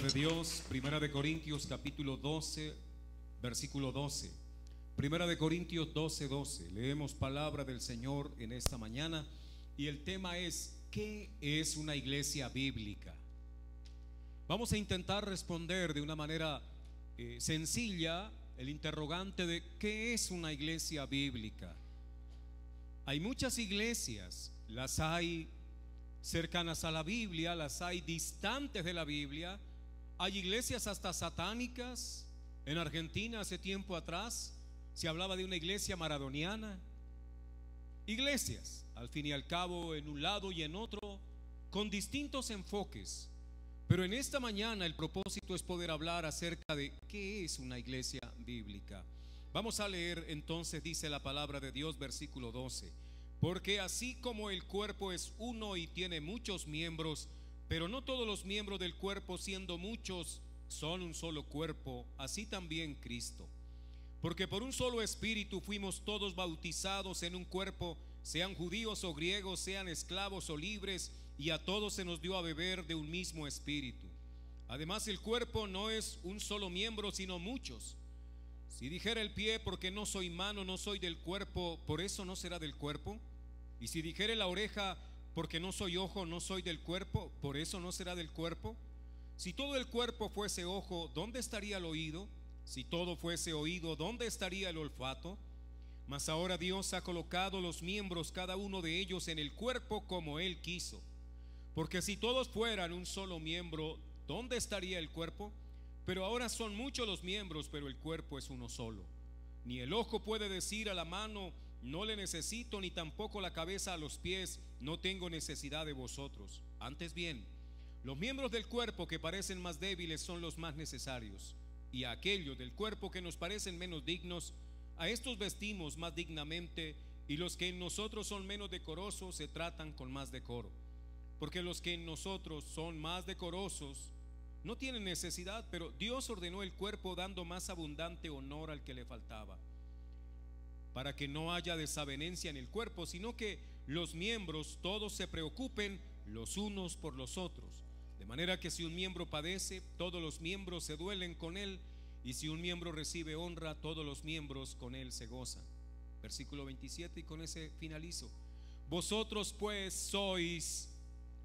De Dios, Primera de Corintios capítulo 12, versículo 12. Primera de Corintios 12, 12. Leemos palabra del Señor en esta mañana y el tema es: ¿qué es una iglesia bíblica? Vamos a intentar responder de una manera sencilla el interrogante de ¿qué es una iglesia bíblica? Hay muchas iglesias, las hay cercanas a la Biblia, las hay distantes de la Biblia. Hay iglesias hasta satánicas. En Argentina hace tiempo atrás se hablaba de una iglesia maradoniana. Iglesias, al fin y al cabo, en un lado y en otro, con distintos enfoques. Pero en esta mañana el propósito es poder hablar acerca de qué es una iglesia bíblica. Vamos a leer entonces, dice la palabra de Dios, versículo 12. Porque así como el cuerpo es uno y tiene muchos miembros, pero no todos los miembros del cuerpo, siendo muchos, son un solo cuerpo, así también Cristo. Porque por un solo espíritu fuimos todos bautizados en un cuerpo, sean judíos o griegos, sean esclavos o libres, y a todos se nos dio a beber de un mismo espíritu. Además, el cuerpo no es un solo miembro, sino muchos. Si dijera el pie, porque no soy mano, no soy del cuerpo, ¿por eso no será del cuerpo? Y si dijere la oreja, porque no soy ojo, no soy del cuerpo, ¿por eso no será del cuerpo? Si todo el cuerpo fuese ojo, ¿dónde estaría el oído? Si todo fuese oído, ¿dónde estaría el olfato? Mas ahora Dios ha colocado los miembros, cada uno de ellos, en el cuerpo como Él quiso. Porque si todos fueran un solo miembro, ¿dónde estaría el cuerpo? Pero ahora son muchos los miembros, pero el cuerpo es uno solo. Ni el ojo puede decir a la mano: no le necesito, ni tampoco la cabeza a los pies: no tengo necesidad de vosotros. Antes bien, los miembros del cuerpo que parecen más débiles son los más necesarios, y a aquellos del cuerpo que nos parecen menos dignos, a estos vestimos más dignamente, y los que en nosotros son menos decorosos se tratan con más decoro. Porque los que en nosotros son más decorosos no tienen necesidad, pero Dios ordenó el cuerpo, dando más abundante honor al que le faltaba, para que no haya desavenencia en el cuerpo, sino que los miembros todos se preocupen los unos por los otros. De manera que si un miembro padece, todos los miembros se duelen con él, y si un miembro recibe honra, todos los miembros con él se gozan. Versículo 27, y con ese finalizo. Vosotros pues sois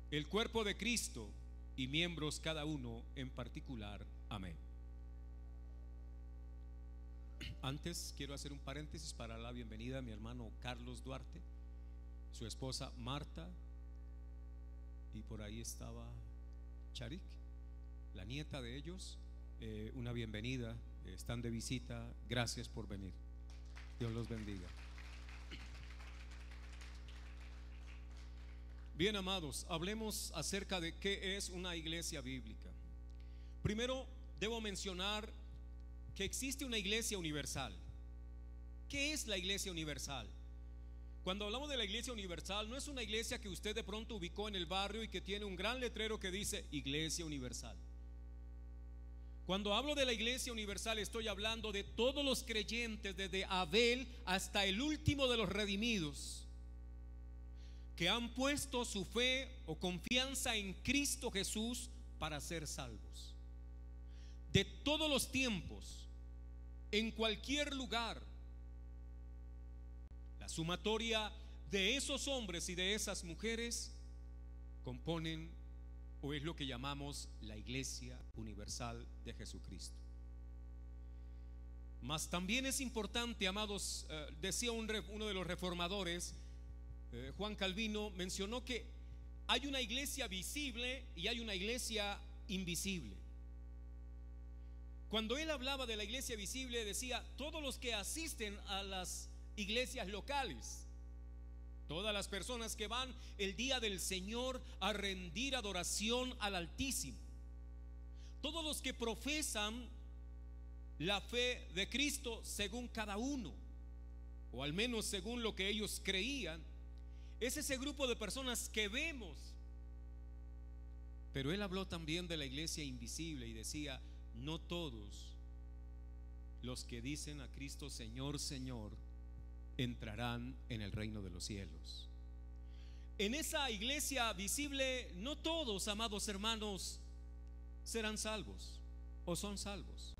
el cuerpo de Cristo, y miembros cada uno en particular. Amén. Antes quiero hacer un paréntesis para la bienvenida a mi hermano Carlos Duarte, su esposa Marta, y por ahí estaba Charik, la nieta de ellos. Una bienvenida, están de visita, gracias por venir, Dios los bendiga. Bien, amados, hablemos acerca de qué es una iglesia bíblica. Primero debo mencionar que existe una iglesia universal. ¿Qué es la iglesia universal? Cuando hablamos de la iglesia universal, no es una iglesia que usted de pronto ubicó en el barrio y que tiene un gran letrero que dice Iglesia Universal. Cuando hablo de la iglesia universal, estoy hablando de todos los creyentes, desde Abel hasta el último de los redimidos, que han puesto su fe o confianza en Cristo Jesús para ser salvos. De todos los tiempos, en cualquier lugar, la sumatoria de esos hombres y de esas mujeres componen, o es lo que llamamos, la iglesia universal de Jesucristo. Mas también es importante, amados, decía uno de los reformadores, Juan Calvino, mencionó que hay una iglesia visible y hay una iglesia invisible. Cuando él hablaba de la iglesia visible, decía todos los que asisten a las iglesias locales, todas las personas que van el día del Señor a rendir adoración al Altísimo, todos los que profesan la fe de Cristo según cada uno, o al menos según lo que ellos creían. Es ese grupo de personas que vemos. Pero él habló también de la iglesia invisible y decía: no todos los que dicen a Cristo Señor, Señor, entrarán en el reino de los cielos. En esa iglesia visible, no todos, amados hermanos, serán salvos o son salvos.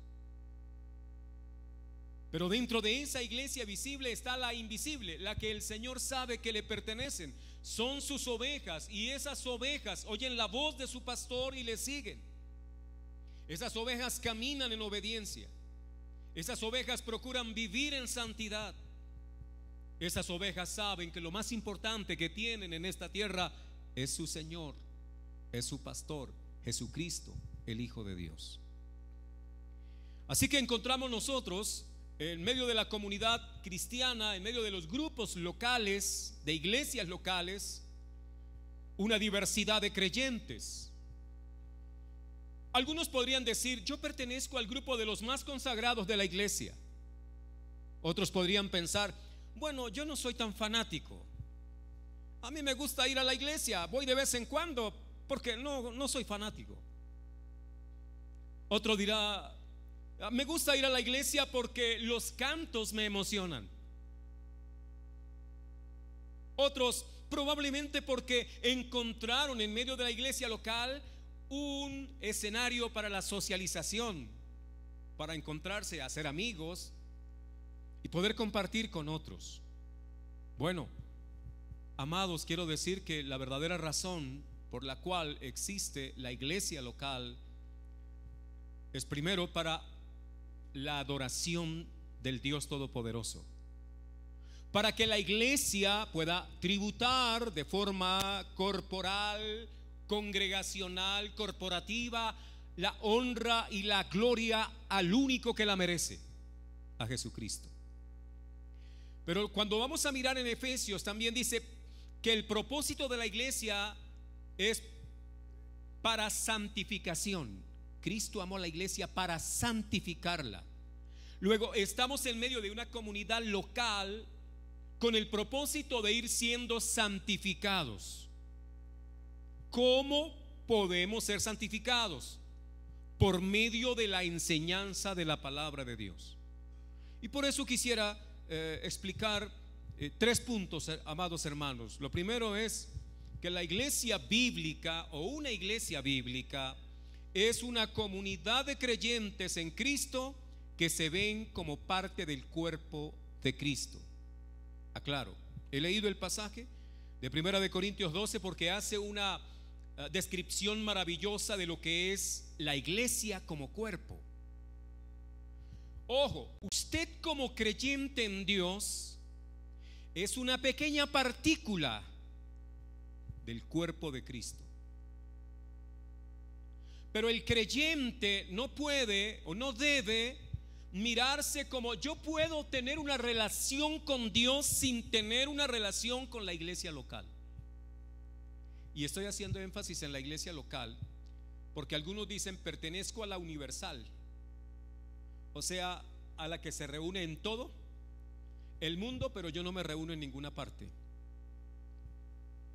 Pero dentro de esa iglesia visible está la invisible, la que el Señor sabe que le pertenecen. Son sus ovejas, y esas ovejas oyen la voz de su pastor y le siguen. Esas ovejas caminan en obediencia. Esas ovejas procuran vivir en santidad. Esas ovejas saben que lo más importante que tienen en esta tierra es su Señor, es su pastor, Jesucristo, el Hijo de Dios. Así que encontramos nosotros, en medio de la comunidad cristiana, en medio de los grupos locales, de iglesias locales, una diversidad de creyentes. Algunos podrían decir: yo pertenezco al grupo de los más consagrados de la iglesia. Otros podrían pensar: bueno, yo no soy tan fanático. A mí me gusta ir a la iglesia, voy de vez en cuando porque no soy fanático. Otro dirá: me gusta ir a la iglesia porque los cantos me emocionan. Otros probablemente porque encontraron en medio de la iglesia local un escenario para la socialización, para encontrarse, hacer amigos y poder compartir con otros. Bueno, amados, quiero decir que la verdadera razón por la cual existe la iglesia local es primero para la adoración del Dios Todopoderoso, para que la iglesia pueda tributar de forma corporal, congregacional, corporativa, la honra y la gloria al único que la merece, a Jesucristo. Pero cuando vamos a mirar en Efesios, también dice que el propósito de la iglesia es para santificación. Cristo amó a la iglesia para santificarla. Luego estamos en medio de una comunidad local con el propósito de ir siendo santificados. ¿Cómo podemos ser santificados? Por medio de la enseñanza de la palabra de Dios. Y por eso quisiera explicar 3 puntos, amados hermanos. Lo primero es que la iglesia bíblica, o una iglesia bíblica, es una comunidad de creyentes en Cristo que se ven como parte del cuerpo de Cristo. Aclaro, he leído el pasaje de 1 Corintios 12 porque hace una descripción maravillosa de lo que es la iglesia como cuerpo. Ojo, usted como creyente en Dios es una pequeña partícula del cuerpo de Cristo. Pero el creyente no puede o no debe mirarse como: yo puedo tener una relación con Dios sin tener una relación con la iglesia local. Y estoy haciendo énfasis en la iglesia local porque algunos dicen: pertenezco a la universal, o sea, a la que se reúne en todo el mundo, pero yo no me reúno en ninguna parte.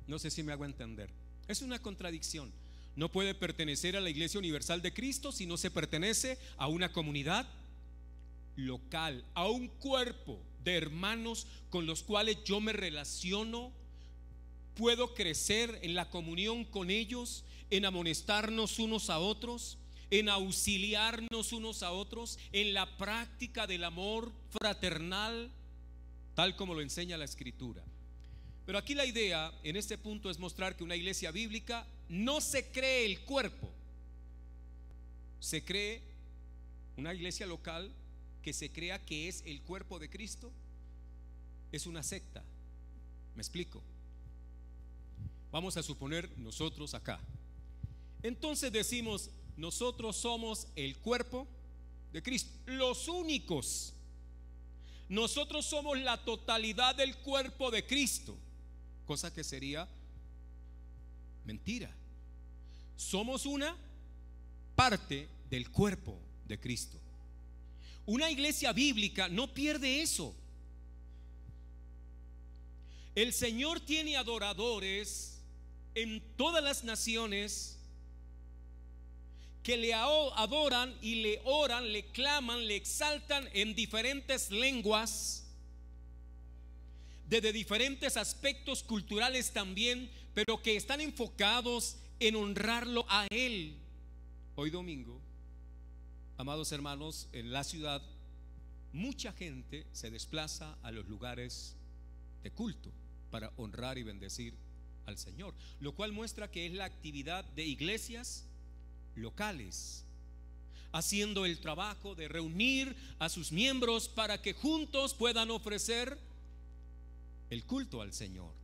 No sé si me hago entender. Es una contradicción. No puede pertenecer a la iglesia universal de Cristo si no se pertenece a una comunidad local, a un cuerpo de hermanos con los cuales yo me relaciono. Puedo crecer en la comunión con ellos, en amonestarnos unos a otros, en auxiliarnos unos a otros, en la práctica del amor fraternal, tal como lo enseña la Escritura. Pero aquí la idea en este punto es mostrar que una iglesia bíblica no se cree el cuerpo, se cree una iglesia local que se crea que es el cuerpo de Cristo. Es una secta. ¿Me explico? Vamos a suponer nosotros acá. Entonces decimos: nosotros somos el cuerpo de Cristo, los únicos. Nosotros somos la totalidad del cuerpo de Cristo, cosa que sería mentira. Somos una parte del cuerpo de Cristo. Una iglesia bíblica no pierde eso. El Señor tiene adoradores en todas las naciones que le adoran y le oran, le claman, le exaltan en diferentes lenguas, desde diferentes aspectos culturales también, pero que están enfocados en honrarlo a Él. Hoy domingo, amados hermanos, en la ciudad mucha gente se desplaza a los lugares de culto para honrar y bendecir al Señor, lo cual muestra que es la actividad de iglesias locales, haciendo el trabajo de reunir a sus miembros para que juntos puedan ofrecer el culto al Señor.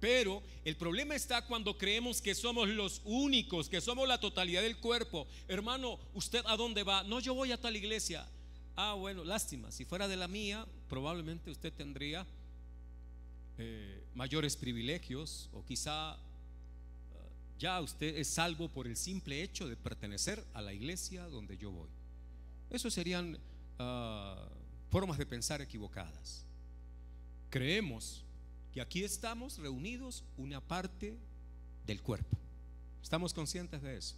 Pero el problema está cuando creemos que somos los únicos, que somos la totalidad del cuerpo. Hermano, ¿usted a dónde va? No, yo voy a tal iglesia. Ah, bueno, lástima, si fuera de la mía, probablemente usted tendría mayores privilegios, o quizá ya usted es salvo por el simple hecho de pertenecer a la iglesia donde yo voy. Eso serían formas de pensar equivocadas. Creemos que aquí estamos reunidos una parte del cuerpo. ¿Estamos conscientes de eso?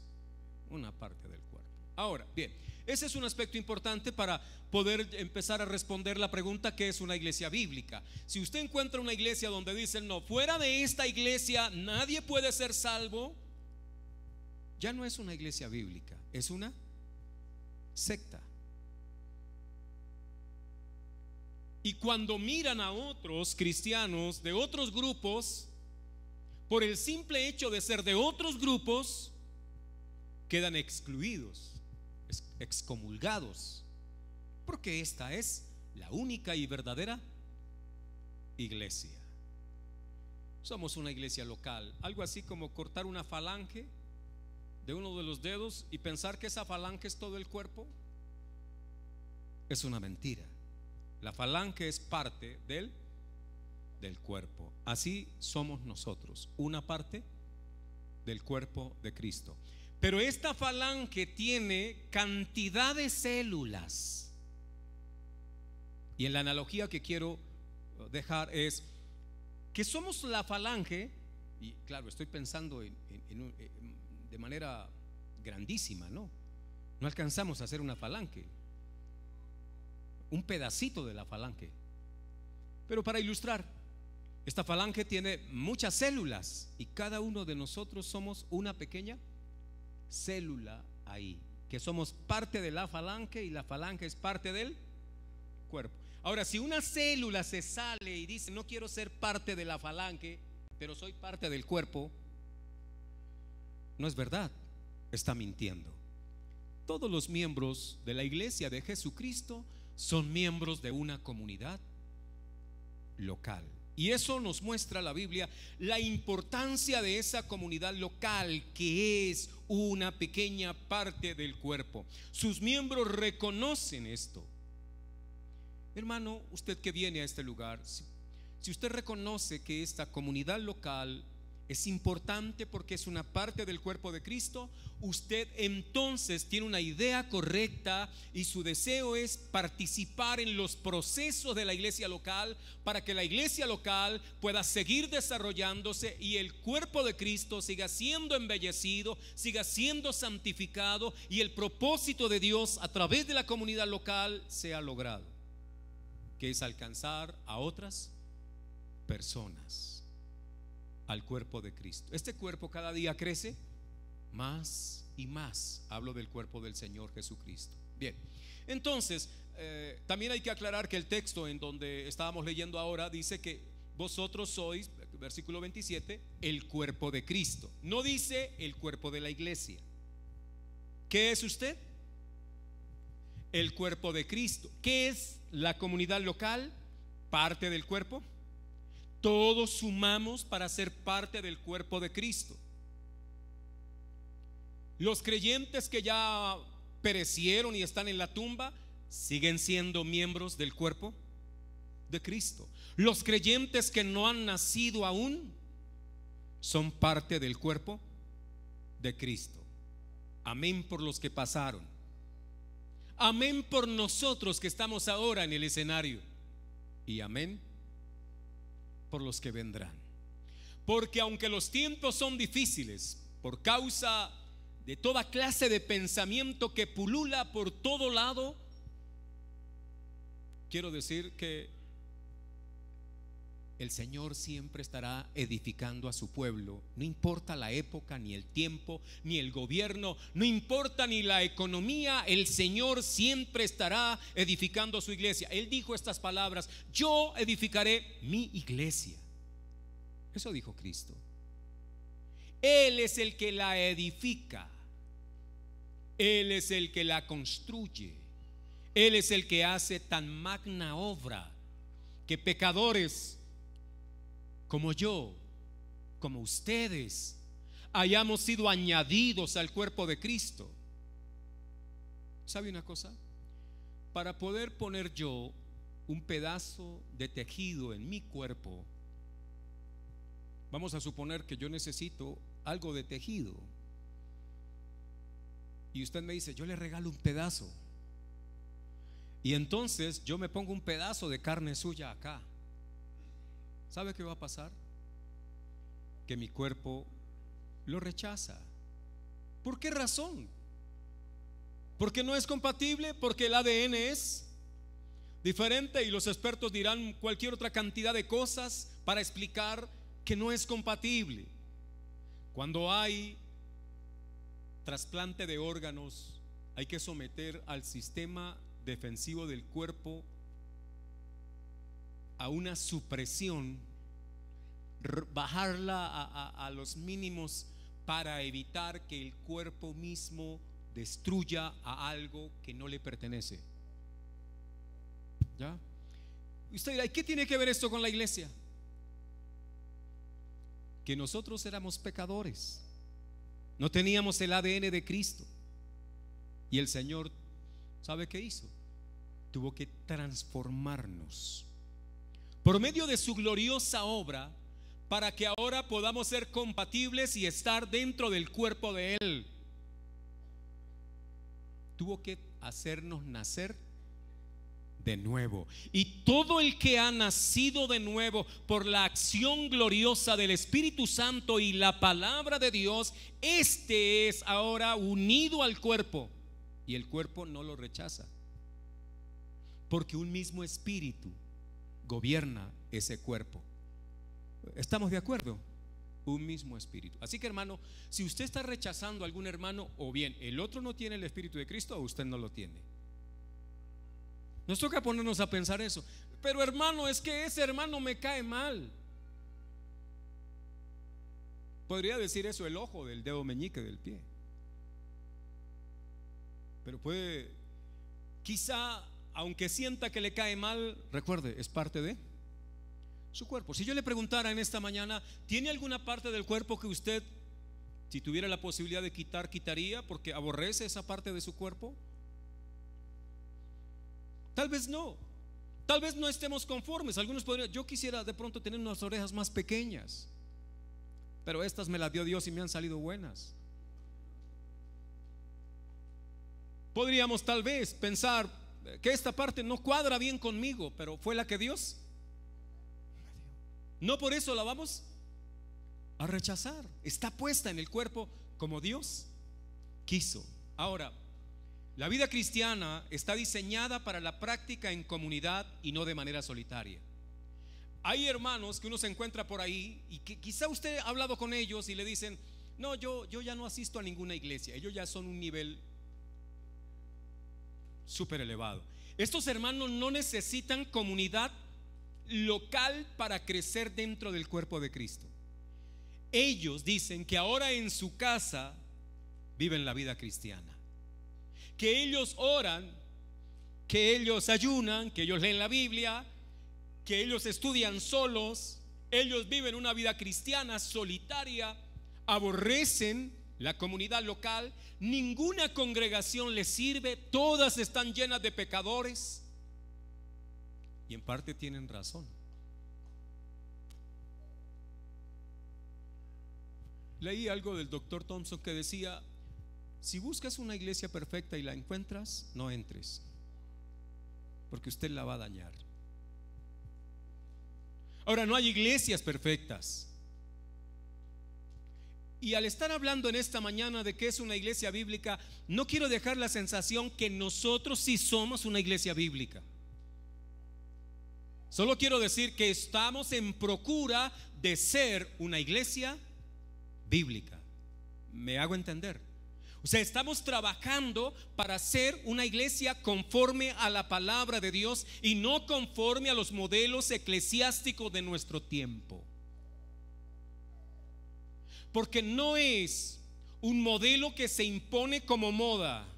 Una parte del cuerpo. Ahora, bien, ese es un aspecto importante para poder empezar a responder la pregunta: ¿qué es una iglesia bíblica? Si usted encuentra una iglesia donde dicen no, fuera de esta iglesia nadie puede ser salvo, ya no es una iglesia bíblica, es una secta. Y cuando miran a otros cristianos de otros grupos, por el simple hecho de ser de otros grupos, quedan excluidos, excomulgados, porque esta es la única y verdadera iglesia. Somos una iglesia local, algo así como cortar una falange de uno de los dedos y pensar que esa falange es todo el cuerpo. Es una mentira. La falange es parte del cuerpo. Así somos nosotros, una parte del cuerpo de Cristo. Pero esta falange tiene cantidad de células. Y en la analogía que quiero dejar es que somos la falange, y claro, estoy pensando de manera grandísima, ¿no? No alcanzamos a hacer una falange, un pedacito de la falange. Pero para ilustrar, esta falange tiene muchas células y cada uno de nosotros somos una pequeña célula ahí, que somos parte de la falange y la falange es parte del cuerpo. Ahora, si una célula se sale y dice no quiero ser parte de la falange, pero soy parte del cuerpo, no es verdad, está mintiendo. Todos los miembros de la iglesia de Jesucristo son miembros de una comunidad local. Y eso nos muestra la Biblia, la importancia de esa comunidad local, que es una pequeña parte del cuerpo. Sus miembros reconocen esto. Hermano, usted que viene a este lugar, si usted reconoce que esta comunidad local es importante porque es una parte del cuerpo de Cristo, usted entonces tiene una idea correcta y su deseo es participar en los procesos de la iglesia local para que la iglesia local pueda seguir desarrollándose y el cuerpo de Cristo siga siendo embellecido, siga siendo santificado y el propósito de Dios a través de la comunidad local sea logrado, que es alcanzar a otras personas al cuerpo de Cristo. Este cuerpo cada día crece más y más. Hablo del cuerpo del Señor Jesucristo. Bien, entonces también hay que aclarar que el texto en donde estábamos leyendo ahora dice que vosotros sois, versículo 27, el cuerpo de Cristo. No dice el cuerpo de la iglesia. ¿Qué es usted? El cuerpo de Cristo. ¿Qué es la comunidad local? Parte del cuerpo. Todos sumamos para ser parte del cuerpo de Cristo. Los creyentes que ya perecieron y están en la tumba siguen siendo miembros del cuerpo de Cristo. Los creyentes que no han nacido aún son parte del cuerpo de Cristo. Amén por los que pasaron. Amén por nosotros que estamos ahora en el escenario. Y amén por los que vendrán. Porque aunque los tiempos son difíciles por causa de toda clase de pensamiento que pulula por todo lado, quiero decir que el Señor siempre estará edificando a su pueblo. No importa la época, ni el tiempo, ni el gobierno, no importa ni la economía, el Señor siempre estará edificando a su iglesia. Él dijo estas palabras: yo edificaré mi iglesia. Eso dijo Cristo. Él es el que la edifica. Él es el que la construye. Él es el que hace tan magna obra que pecadores como yo, como ustedes, hayamos sido añadidos al cuerpo de Cristo. ¿Sabe una cosa? Para poder poner yo un pedazo de tejido en mi cuerpo, vamos a suponer que yo necesito algo de tejido, y usted me dice: yo le regalo un pedazo, y entonces yo me pongo un pedazo de carne suya acá. ¿Sabe qué va a pasar? Que mi cuerpo lo rechaza. ¿Por qué razón? Porque no es compatible, porque el ADN es diferente, y los expertos dirán cualquier otra cantidad de cosas para explicar que no es compatible. Cuando hay trasplante de órganos, hay que someter al sistema defensivo del cuerpo a una supresión, bajarla a los mínimos, para evitar que el cuerpo mismo destruya a algo que no le pertenece. ¿Ya? Usted dirá: ¿y qué tiene que ver esto con la iglesia? Que nosotros éramos pecadores, no teníamos el ADN de Cristo, y el Señor, ¿sabe qué hizo? Tuvo que transformarnos por medio de su gloriosa obra, para que ahora podamos ser compatibles y estar dentro del cuerpo de Él. Tuvo que hacernos nacer de nuevo. Y todo el que ha nacido de nuevo por la acción gloriosa del Espíritu Santo y la palabra de Dios, este es ahora unido al cuerpo, y el cuerpo no lo rechaza, porque un mismo espíritu gobierna ese cuerpo. ¿Estamos de acuerdo? Un mismo espíritu. Así que, hermano, si usted está rechazando a algún hermano, o bien el otro no tiene el Espíritu de Cristo, o usted no lo tiene. Nos toca ponernos a pensar eso. Pero, hermano, es que ese hermano me cae mal. Podría decir eso el ojo del dedo meñique del pie, pero puede, quizá, aunque sienta que le cae mal, recuerde, es parte de su cuerpo. Si yo le preguntara en esta mañana: ¿tiene alguna parte del cuerpo que usted, si tuviera la posibilidad de quitar, quitaría porque aborrece esa parte de su cuerpo? Tal vez no. Tal vez no estemos conformes. Algunos podrían: yo quisiera de pronto tener unas orejas más pequeñas, pero estas me las dio Dios y me han salido buenas. Podríamos tal vez pensar que esta parte no cuadra bien conmigo, pero fue la que Dios me dio. No por eso la vamos a rechazar. Está puesta en el cuerpo como Dios quiso. Ahora, la vida cristiana está diseñada para la práctica en comunidad y no de manera solitaria. Hay hermanos que uno se encuentra por ahí y que quizá usted ha hablado con ellos y le dicen: no, yo ya no asisto a ninguna iglesia. Ellos ya son un nivel súper elevado. Estos hermanos no necesitan comunidad local para crecer dentro del cuerpo de Cristo. Ellos dicen que ahora en su casa viven la vida cristiana, que ellos oran, que ellos ayunan, que ellos leen la Biblia, que ellos estudian solos, ellos viven una vida cristiana solitaria, aborrecen la comunidad local, ninguna congregación les sirve, todas están llenas de pecadores. Y en parte tienen razón. Leí algo del doctor Thompson que decía: si buscas una iglesia perfecta y la encuentras, no entres, porque usted la va a dañar. Ahora, no hay iglesias perfectas. Y al estar hablando en esta mañana de que es una iglesia bíblica, no quiero dejar la sensación que nosotros sí somos una iglesia bíblica. Solo quiero decir que estamos en procura de ser una iglesia bíblica. ¿Me hago entender? O sea, estamos trabajando para ser una iglesia conforme a la palabra de Dios y no conforme a los modelos eclesiásticos de nuestro tiempo. Porque no es un modelo que se impone como moda.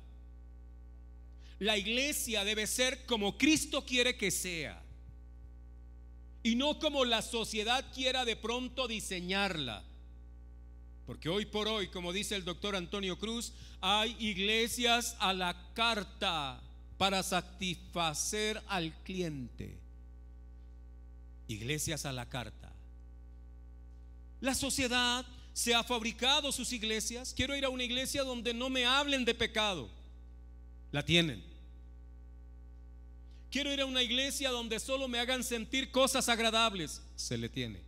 La iglesia debe ser como Cristo quiere que sea, y no como la sociedad quiera de pronto diseñarla. Porque hoy por hoy, como dice el doctor Antonio Cruz, hay iglesias a la carta para satisfacer al cliente. Iglesias a la carta. La sociedad se ha fabricado sus iglesias. Quiero ir a una iglesia donde no me hablen de pecado. La tienen. Quiero ir a una iglesia donde solo me hagan sentir cosas agradables. Se le tiene.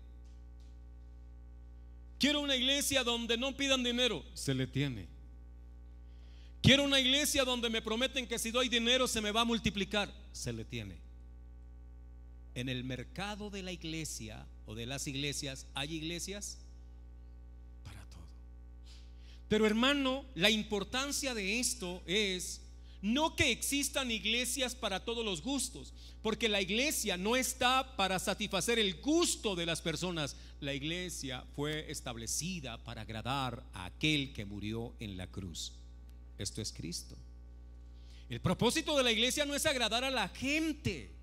Quiero una iglesia donde no pidan dinero. Se le tiene. Quiero una iglesia donde me prometen que si doy dinero se me va a multiplicar. Se le tiene. En el mercado de la iglesia o de las iglesias hay iglesias para todo. Pero hermano, la importancia de esto es no que existan iglesias para todos los gustos, porque la iglesia no está para satisfacer el gusto de las personas. La iglesia fue establecida para agradar a aquel que murió en la cruz. Esto es Cristo. El propósito de la iglesia no es agradar a la gente,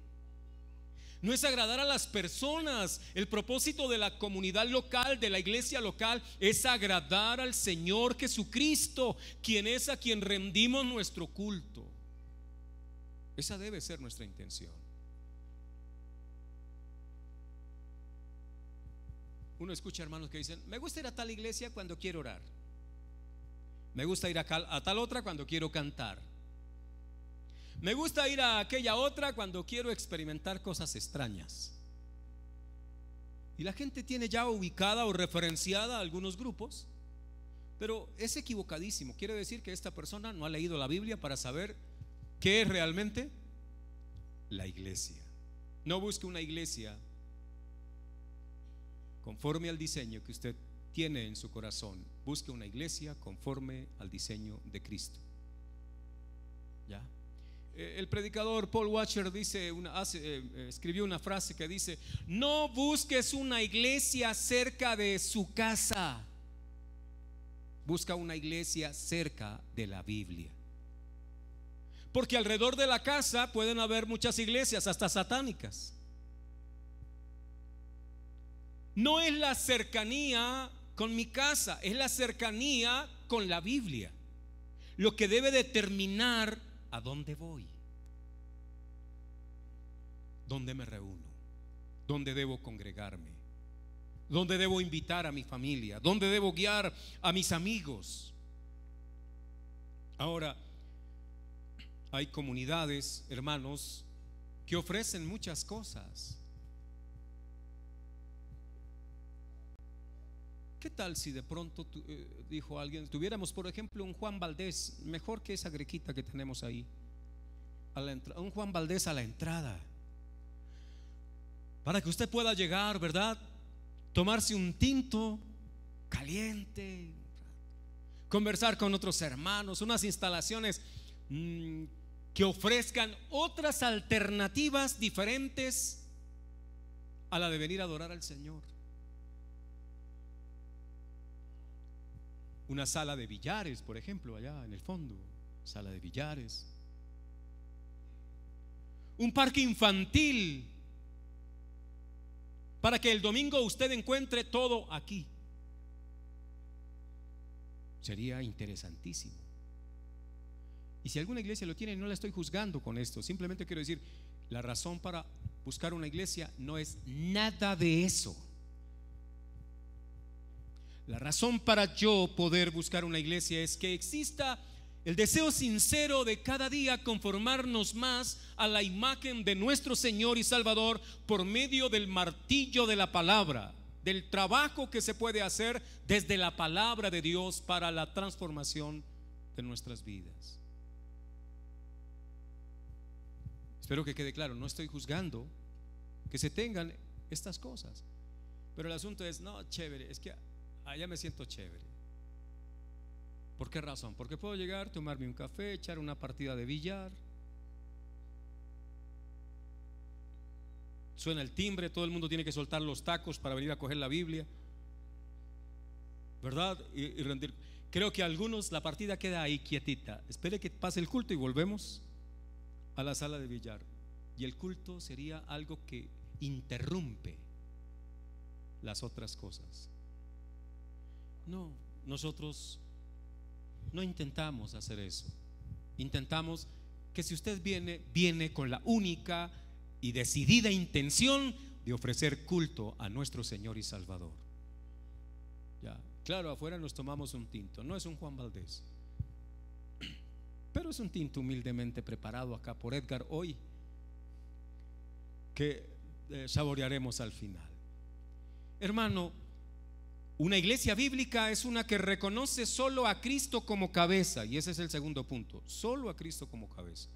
no es agradar a las personas. El propósito de la comunidad local, de la iglesia local, es agradar al Señor Jesucristo, quien es a quien rendimos nuestro culto. Esa debe ser nuestra intención. Uno escucha hermanos que dicen: me gusta ir a tal iglesia cuando quiero orar, me gusta ir a tal otra cuando quiero cantar, me gusta ir a aquella otra cuando quiero experimentar cosas extrañas. Y la gente tiene ya ubicada o referenciada algunos grupos, pero es equivocadísimo. Quiere decir que esta persona no ha leído la Biblia para saber qué es realmente la iglesia. No busque una iglesia conforme al diseño que usted tiene en su corazón. Busque una iglesia conforme al diseño de Cristo. ¿Ya? El predicador Paul Washer escribió una frase que dice: no busques una iglesia cerca de su casa, busca una iglesia cerca de la Biblia. Porque alrededor de la casa pueden haber muchas iglesias, hasta satánicas. No es la cercanía con mi casa, es la cercanía con la Biblia lo que debe determinar a dónde voy, dónde me reúno, dónde debo congregarme, dónde debo invitar a mi familia, dónde debo guiar a mis amigos. Ahora, hay comunidades, hermanos, que ofrecen muchas cosas. ¿Qué tal si de pronto dijo alguien, tuviéramos por ejemplo un Juan Valdés, mejor que esa grequita que tenemos ahí, un Juan Valdés a la entrada, para que usted pueda llegar, ¿verdad? Tomarse un tinto caliente, conversar con otros hermanos, unas instalaciones que ofrezcan otras alternativas diferentes a la de venir a adorar al Señor. Una sala de billares, por ejemplo, allá en el fondo, sala de billares. Un parque infantil, para que el domingo usted encuentre todo aquí. Sería interesantísimo. Y si alguna iglesia lo tiene, no la estoy juzgando con esto, simplemente quiero decir, la razón para buscar una iglesia no es nada de eso. La razón para yo poder buscar una iglesia es que exista el deseo sincero de cada día conformarnos más a la imagen de nuestro Señor y Salvador por medio del martillo de la palabra, del trabajo que se puede hacer desde la palabra de Dios para la transformación de nuestras vidas. Espero que quede claro, no estoy juzgando que se tengan estas cosas. Pero el asunto es, no, chévere, es que allá me siento chévere. ¿Por qué razón? Porque puedo llegar, tomarme un café, echar una partida de billar. Suena el timbre, todo el mundo tiene que soltar los tacos para venir a coger la Biblia, ¿verdad? Y rendir. Creo que algunos la partida queda ahí quietita. Espere que pase el culto y volvemos a la sala de billar. Y el culto sería algo que interrumpe las otras cosas. No, nosotros no intentamos hacer eso. Intentamos que si usted viene con la única y decidida intención de ofrecer culto a nuestro Señor y Salvador. Ya, claro, afuera nos tomamos un tinto, no es un Juan Valdés, pero es un tinto humildemente preparado acá por Edgar hoy, que saborearemos al final. Hermano, una iglesia bíblica es una que reconoce solo a Cristo como cabeza, y ese es el segundo punto, solo a Cristo como cabeza.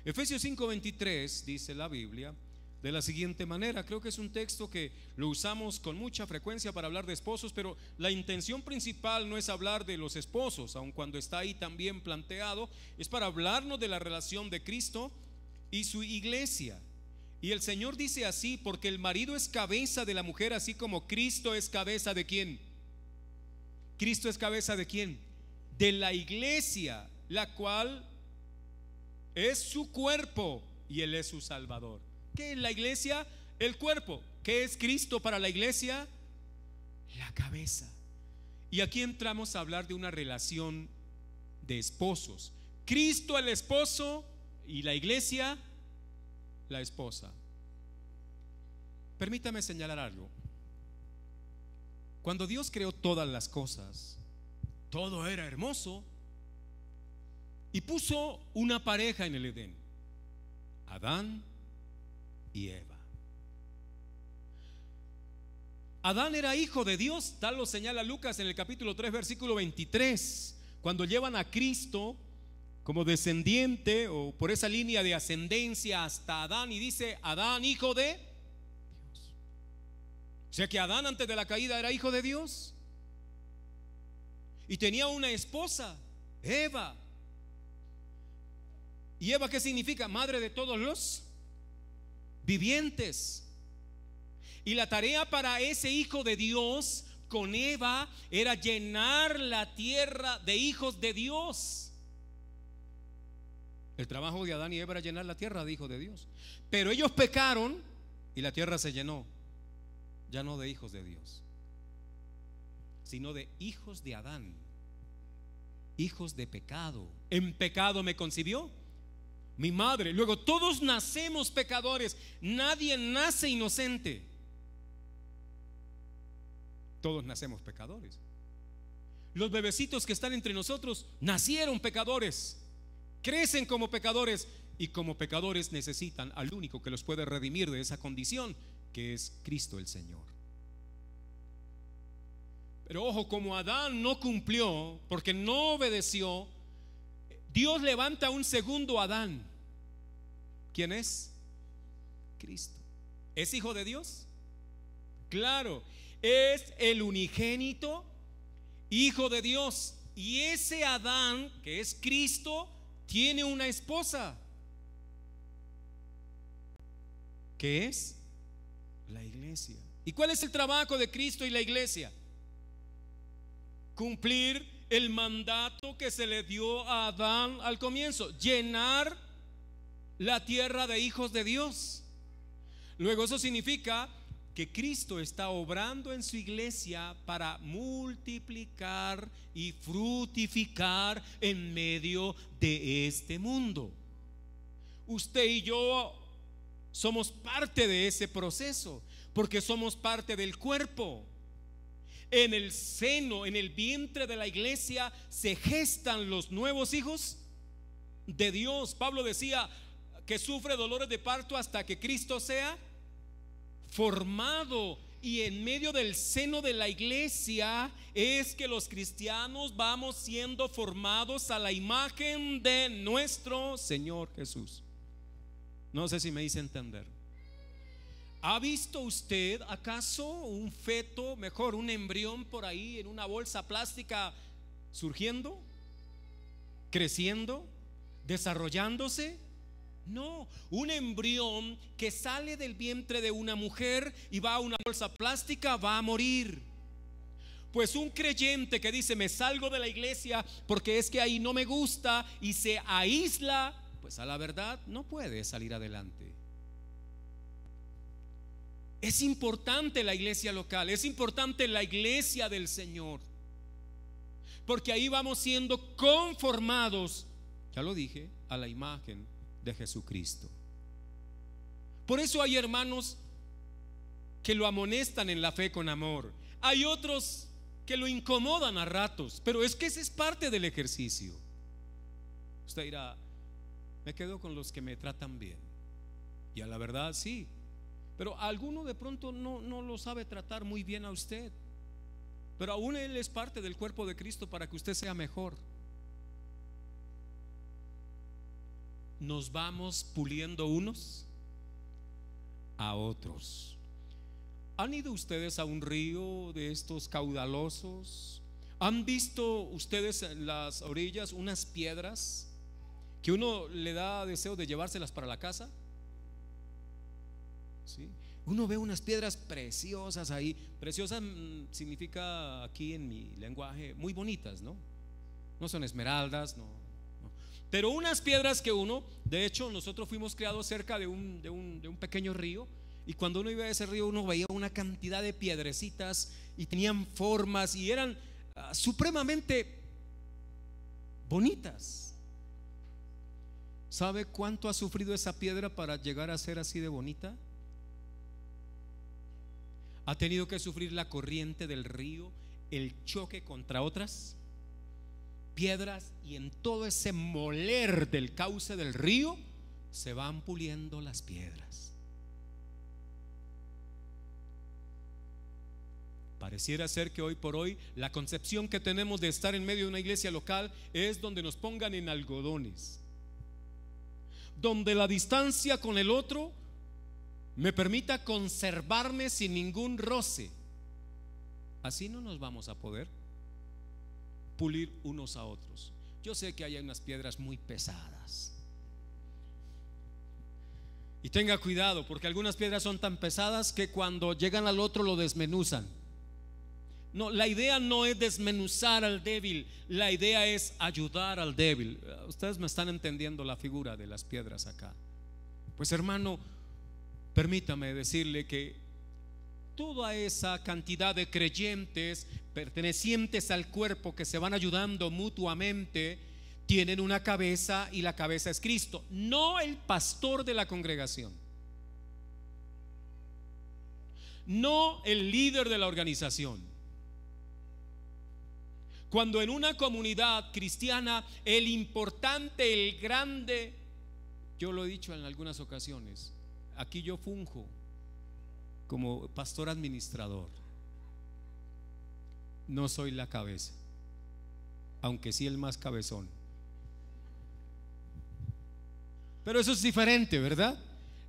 Efesios 5:23 dice la Biblia de la siguiente manera. Creo que es un texto que lo usamos con mucha frecuencia para hablar de esposos, pero la intención principal no es hablar de los esposos, aun cuando está ahí también planteado, es para hablarnos de la relación de Cristo y su iglesia. Y el Señor dice así: porque el marido es cabeza de la mujer, así como Cristo es cabeza de ¿quién? Cristo es cabeza de ¿quién? De la iglesia, la cual es su cuerpo y Él es su Salvador. ¿Qué es la iglesia? El cuerpo. ¿Qué es Cristo para la iglesia? La cabeza. Y aquí entramos a hablar de una relación de esposos. Cristo el esposo y la iglesia la esposa. Permítame señalar algo. Cuando Dios creó todas las cosas, todo era hermoso, y puso una pareja en el Edén, Adán y Eva. Adán era hijo de Dios, tal lo señala Lucas en el capítulo 3 versículo 23, cuando llevan a Cristo como descendiente o por esa línea de ascendencia hasta Adán, y dice Adán hijo de Dios. O sea que Adán antes de la caída era hijo de Dios y tenía una esposa, Eva. ¿Y Eva qué significa? Madre de todos los vivientes. Y la tarea para ese hijo de Dios con Eva era llenar la tierra de hijos de Dios. El trabajo de Adán y Eva era llenar la tierra de hijos de Dios. Pero ellos pecaron y la tierra se llenó, ya no de hijos de Dios, sino de hijos de Adán, hijos de pecado. En pecado me concibió mi madre. Luego todos nacemos pecadores, nadie nace inocente. Todos nacemos pecadores. Los bebecitos que están entre nosotros nacieron pecadores, crecen como pecadores, y como pecadores necesitan al único que los puede redimir de esa condición, que es Cristo el Señor. Pero ojo, como Adán no cumplió porque no obedeció, Dios levanta un segundo Adán. ¿Quién es? Cristo. ¿Es hijo de Dios? Claro, es el unigénito hijo de Dios. Y ese Adán, que es Cristo, tiene una esposa, que es la iglesia. ¿Y cuál es el trabajo de Cristo y la iglesia? Cumplir el mandato que se le dio a Adán al comienzo: llenar la tierra de hijos de Dios. Luego eso significa que Cristo está obrando en su iglesia para multiplicar y frutificar en medio de este mundo. Usted y yo somos parte de ese proceso, porque somos parte del cuerpo. En el seno, en el vientre de la iglesia se gestan los nuevos hijos de Dios. Pablo decía que sufre dolores de parto hasta que Cristo sea formado. Y en medio del seno de la iglesia es que los cristianos vamos siendo formados a la imagen de nuestro Señor Jesús. No sé si me hice entender. ¿Ha visto usted acaso un feto, mejor un embrión por ahí en una bolsa plástica surgiendo, creciendo, desarrollándose? No, un embrión que sale del vientre de una mujer y va a una bolsa plástica va a morir. Pues un creyente que dice: me salgo de la iglesia porque es que ahí no me gusta, y se aísla, pues a la verdad no puede salir adelante. Es importante la iglesia local, es importante la iglesia del Señor, porque ahí vamos siendo conformados, ya lo dije, a la imagen de Jesucristo. Por eso hay hermanos que lo amonestan en la fe con amor, hay otros que lo incomodan a ratos, pero es que ese es parte del ejercicio. Usted dirá: me quedo con los que me tratan bien. Y a la verdad sí, pero alguno de pronto no lo sabe tratar muy bien a usted, pero aún él es parte del cuerpo de Cristo para que usted sea mejor. Nos vamos puliendo unos a otros. ¿Han ido ustedes a un río de estos caudalosos? ¿Han visto ustedes en las orillas unas piedras que uno le da deseo de llevárselas para la casa? ¿Sí? Uno ve unas piedras preciosas ahí. Preciosas significa aquí en mi lenguaje muy bonitas, ¿no? No son esmeraldas, no. Pero unas piedras que uno, de hecho nosotros fuimos criados cerca de un pequeño río, y cuando uno iba a ese río uno veía una cantidad de piedrecitas y tenían formas y eran supremamente bonitas. ¿Sabe cuánto ha sufrido esa piedra para llegar a ser así de bonita? Ha tenido que sufrir la corriente del río, el choque contra otras piedras, y en todo ese moler del cauce del río se van puliendo las piedras. Pareciera ser que hoy por hoy la concepción que tenemos de estar en medio de una iglesia local es donde nos pongan en algodones, donde la distancia con el otro me permita conservarme sin ningún roce. Así no nos vamos a poder pulir unos a otros. Yo sé que hay unas piedras muy pesadas, y tenga cuidado, porque algunas piedras son tan pesadas que cuando llegan al otro lo desmenuzan. No, la idea no es desmenuzar al débil, la idea es ayudar al débil. Ustedes me están entendiendo la figura de las piedras acá. Pues hermano, permítame decirle que toda esa cantidad de creyentes pertenecientes al cuerpo que se van ayudando mutuamente tienen una cabeza, y la cabeza es Cristo, no el pastor de la congregación, no el líder de la organización. Cuando en una comunidad cristiana el importante, el grande, yo lo he dicho en algunas ocasiones, aquí yo funjo como pastor administrador, no soy la cabeza, aunque sí el más cabezón. Pero eso es diferente, ¿verdad?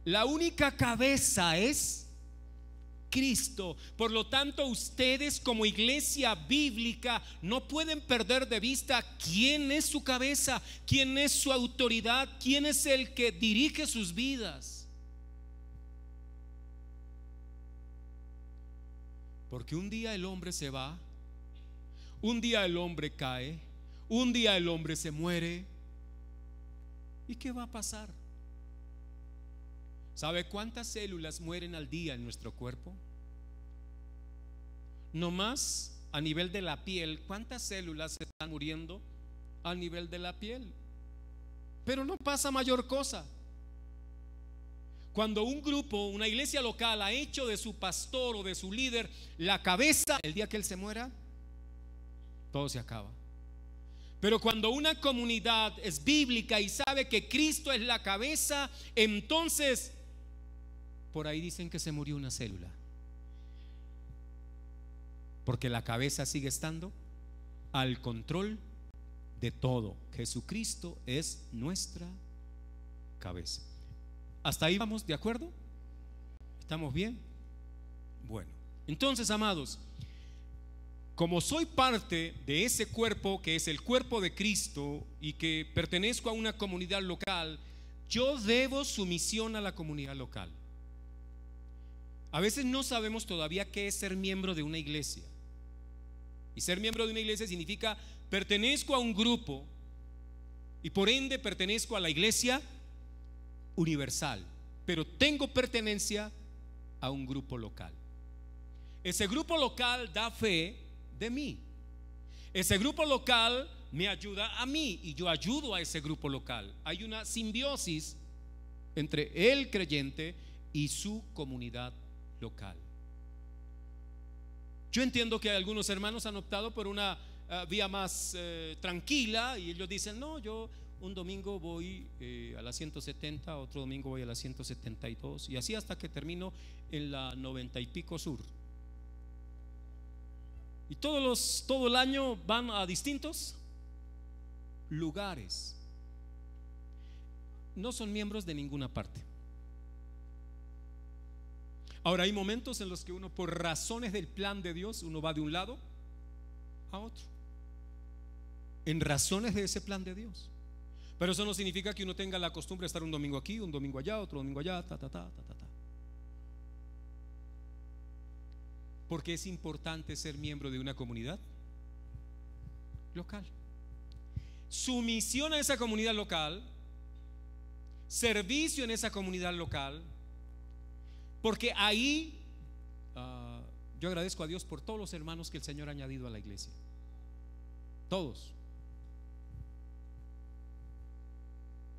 La única cabeza es Cristo. Por lo tanto, ustedes como iglesia bíblica no pueden perder de vista quién es su cabeza, quién es su autoridad, quién es el que dirige sus vidas. Porque un día el hombre se va, un día el hombre cae, un día el hombre se muere. ¿Y qué va a pasar? ¿Sabe cuántas células mueren al día en nuestro cuerpo? No más a nivel de la piel. ¿Cuántas células se están muriendo a nivel de la piel? Pero no pasa mayor cosa. Cuando un grupo, una iglesia local ha hecho de su pastor o de su líder la cabeza, el día que él se muera, todo se acaba. Pero cuando una comunidad es bíblica y sabe que Cristo es la cabeza, entonces por ahí dicen que se murió una célula, porque la cabeza sigue estando al control de todo. Jesucristo es nuestra cabeza. ¿Hasta ahí vamos de acuerdo? ¿Estamos bien? Bueno, entonces, amados, como soy parte de ese cuerpo que es el cuerpo de Cristo y que pertenezco a una comunidad local, yo debo sumisión a la comunidad local. A veces no sabemos todavía qué es ser miembro de una iglesia. Y ser miembro de una iglesia significa pertenezco a un grupo y por ende pertenezco a la iglesia universal, pero tengo pertenencia a un grupo local. Ese grupo local da fe de mí. Ese grupo local me ayuda a mí y yo ayudo a ese grupo local. Hay una simbiosis entre el creyente y su comunidad local. Yo entiendo que algunos hermanos han optado por una vía más tranquila y ellos dicen: no, yo un domingo voy a la 170, otro domingo voy a la 172 y así hasta que termino en la 90 y pico sur. Y todo el año van a distintos lugares. No son miembros de ninguna parte. Ahora, hay momentos en los que uno, por razones del plan de Dios, uno va de un lado a otro, en razones de ese plan de Dios. Pero eso no significa que uno tenga la costumbre de estar un domingo aquí, un domingo allá, otro domingo allá, Porque es importante ser miembro de una comunidad local. Sumisión a esa comunidad local, servicio en esa comunidad local, porque ahí yo agradezco a Dios por todos los hermanos que el Señor ha añadido a la iglesia. Todos.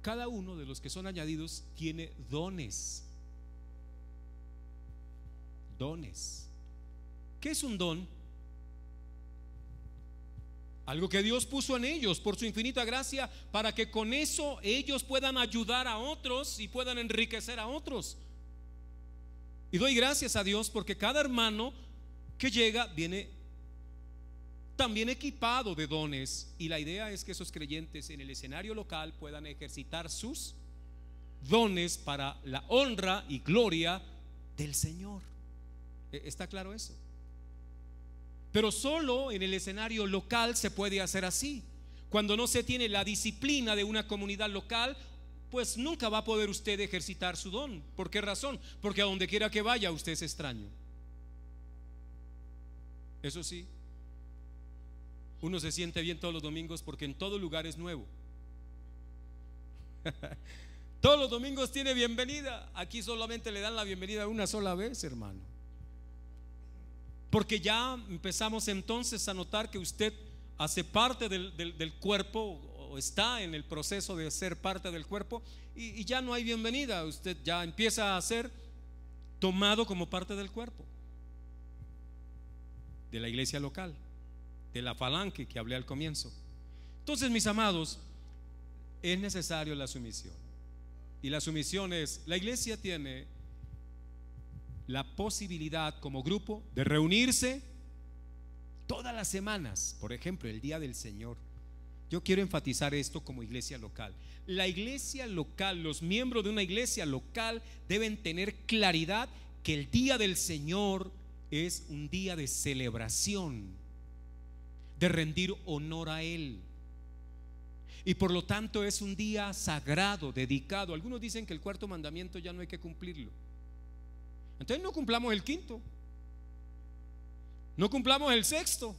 Cada uno de los que son añadidos tiene dones. Dones. ¿Qué es un don? Algo que Dios puso en ellos por su infinita gracia para que con eso ellos puedan ayudar a otros y puedan enriquecer a otros. Y doy gracias a Dios porque cada hermano que llega viene también equipado de dones, y la idea es que esos creyentes en el escenario local puedan ejercitar sus dones para la honra y gloria del Señor. ¿Está claro eso? Pero solo en el escenario local se puede hacer así. Cuando no se tiene la disciplina de una comunidad local, pues nunca va a poder usted ejercitar su don. ¿Por qué razón? Porque a donde quiera que vaya usted es extraño. Eso sí, uno se siente bien todos los domingos porque en todo lugar es nuevo. Todos los domingos tiene bienvenida. Aquí solamente le dan la bienvenida una sola vez, hermano. Porque ya empezamos entonces a notar que usted hace parte del cuerpo, o está en el proceso de ser parte del cuerpo, y ya no hay bienvenida. Usted ya empieza a ser tomado como parte del cuerpo, de la iglesia local, de la falange que hablé al comienzo. Entonces, mis amados, es necesario la sumisión. Y la sumisión es: la iglesia tiene la posibilidad como grupo de reunirse todas las semanas. Por ejemplo, el día del Señor. Yo quiero enfatizar esto como iglesia local. La iglesia local, los miembros de una iglesia local deben tener claridad que el día del Señor es un día de celebración, de rendir honor a Él, y por lo tanto es un día sagrado, dedicado. Algunos dicen que el cuarto mandamiento ya no hay que cumplirlo. Entonces no cumplamos el quinto, no cumplamos el sexto.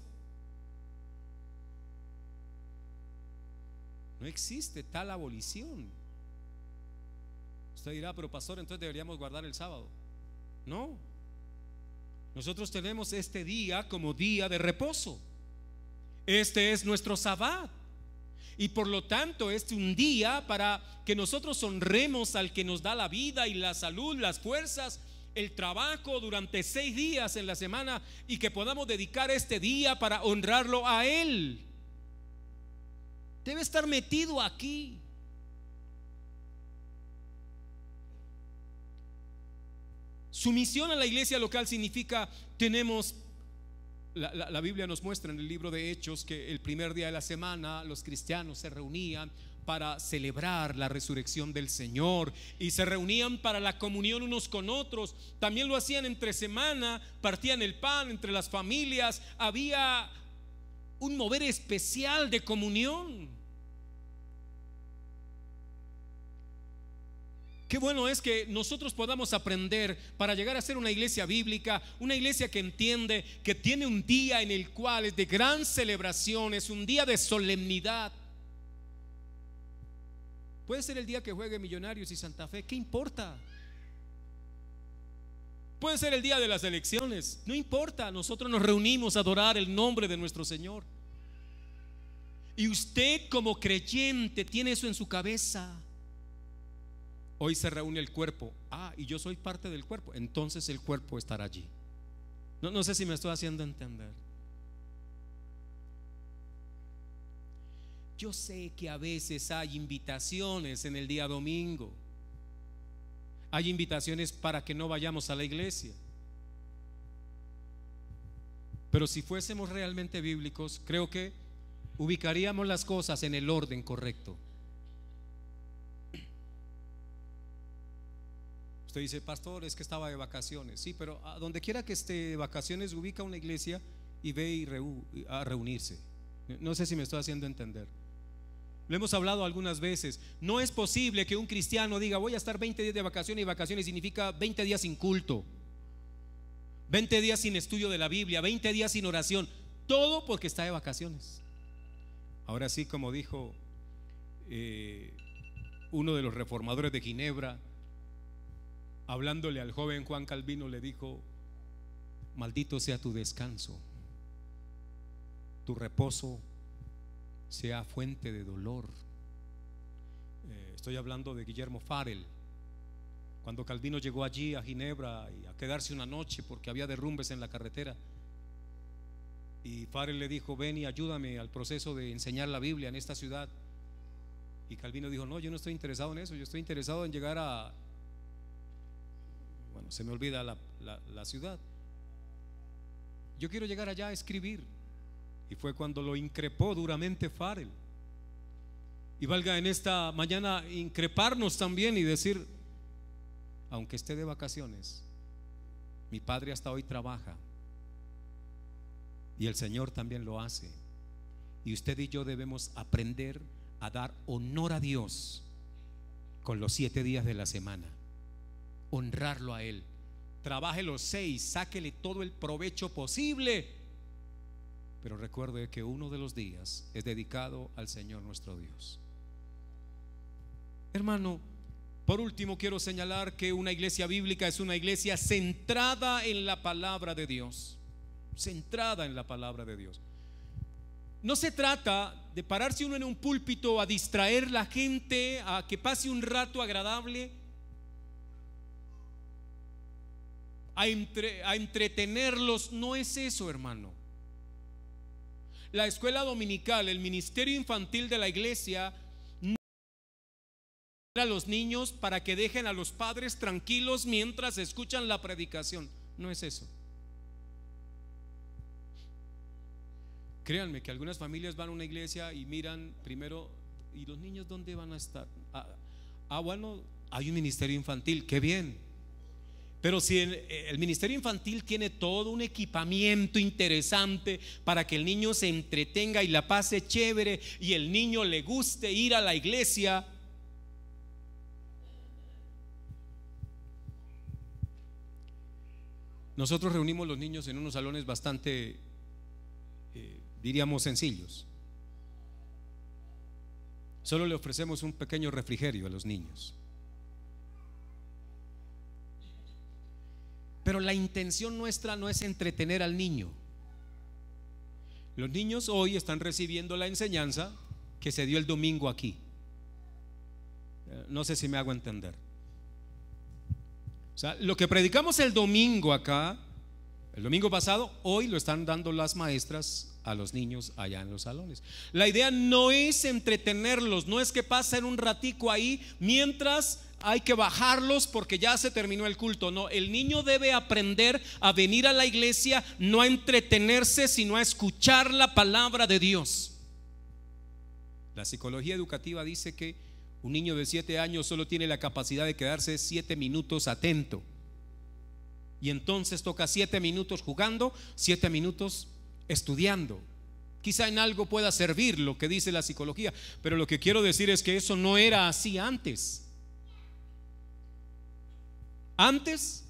No existe tal abolición. Usted dirá: pero pastor, entonces deberíamos guardar el sábado. No, nosotros tenemos este día como día de reposo. Este es nuestro sabbat, y por lo tanto es un día para que nosotros honremos al que nos da la vida y la salud, las fuerzas, el trabajo durante 6 días en la semana, y que podamos dedicar este día para honrarlo a Él. Debe estar metido aquí. Sumisión a la iglesia local significa: tenemos La Biblia nos muestra en el libro de Hechos que el primer día de la semana los cristianos se reunían para celebrar la resurrección del Señor y se reunían para la comunión unos con otros. También lo hacían entre semana, partían el pan entre las familias, había un mover especial de comunión. Qué bueno es que nosotros podamos aprender para llegar a ser una iglesia bíblica, una iglesia que entiende que tiene un día en el cual es de gran celebración, es un día de solemnidad. Puede ser el día que juegue Millonarios y Santa Fe, ¿qué importa? Puede ser el día de las elecciones, no importa, nosotros nos reunimos a adorar el nombre de nuestro Señor. Y usted como creyente tiene eso en su cabeza. Hoy se reúne el cuerpo. Y yo soy parte del cuerpo. Entonces el cuerpo estará allí. No sé si me estoy haciendo entender. Yo sé que a veces hay invitaciones en el día domingo. Hay invitaciones para que no vayamos a la iglesia. Pero si fuésemos realmente bíblicos, creo que ubicaríamos las cosas en el orden correcto. Usted dice, pastor, es que estaba de vacaciones. Sí, pero a donde quiera que esté de vacaciones, ubica una iglesia y ve a reunirse. No sé si me estoy haciendo entender. Lo hemos hablado algunas veces. No es posible que un cristiano diga, voy a estar 20 días de vacaciones, y vacaciones significa 20 días sin culto, 20 días sin estudio de la Biblia, 20 días sin oración. Todo porque está de vacaciones. Ahora sí, como dijo uno de los reformadores de Ginebra, hablándole al joven Juan Calvino, le dijo: maldito sea tu descanso, tu reposo sea fuente de dolor. Estoy hablando de Guillermo Farel. Cuando Calvino llegó allí a Ginebra y a quedarse una noche porque había derrumbes en la carretera, y Farel le dijo: ven y ayúdame al proceso de enseñar la Biblia en esta ciudad. Y Calvino dijo: no, yo no estoy interesado en eso, yo estoy interesado en llegar a, bueno, se me olvida la ciudad. Yo quiero llegar allá a escribir. Y fue cuando lo increpó duramente Farel. Y valga en esta mañana increparnos también y decir: aunque esté de vacaciones, mi padre hasta hoy trabaja y el Señor también lo hace. Y usted y yo debemos aprender a dar honor a Dios con los 7 días de la semana, honrarlo a Él. Trabaje los 6, sáquele todo el provecho posible, pero recuerde que uno de los días es dedicado al Señor nuestro Dios. Hermano, por último quiero señalar que una iglesia bíblica es una iglesia centrada en la palabra de Dios. Centrada en la palabra de Dios. No se trata de pararse uno en un púlpito a distraer la gente, a que pase un rato agradable, a entretenerlos. No es eso, hermano. La escuela dominical, el ministerio infantil de la iglesia, no es a los niños para que dejen a los padres tranquilos mientras escuchan la predicación. No es eso. Créanme que algunas familias van a una iglesia y miran primero: ¿y los niños dónde van a estar? Bueno, hay un ministerio infantil, qué bien. Pero si el ministerio infantil tiene todo un equipamiento interesante para que el niño se entretenga y la pase chévere y el niño le guste ir a la iglesia, nosotros reunimos los niños en unos salones bastante diríamos sencillos. Solo le ofrecemos un pequeño refrigerio a los niños. Pero la intención nuestra no es entretener al niño. Los niños hoy están recibiendo la enseñanza que se dio el domingo aquí. No sé si me hago entender. O sea, lo que predicamos el domingo acá, el domingo pasado, hoy lo están dando las maestras a los niños allá en los salones. La idea no es entretenerlos, no es que pasen un ratico ahí mientras hay que bajarlos porque ya se terminó el culto. No, el niño debe aprender a venir a la iglesia, no a entretenerse, sino a escuchar la palabra de Dios. La psicología educativa dice que un niño de 7 años solo tiene la capacidad de quedarse 7 minutos atento. Y entonces toca 7 minutos jugando, 7 minutos estudiando. Quizá en algo pueda servir lo que dice la psicología, pero lo que quiero decir es que eso no era así antes. Antes,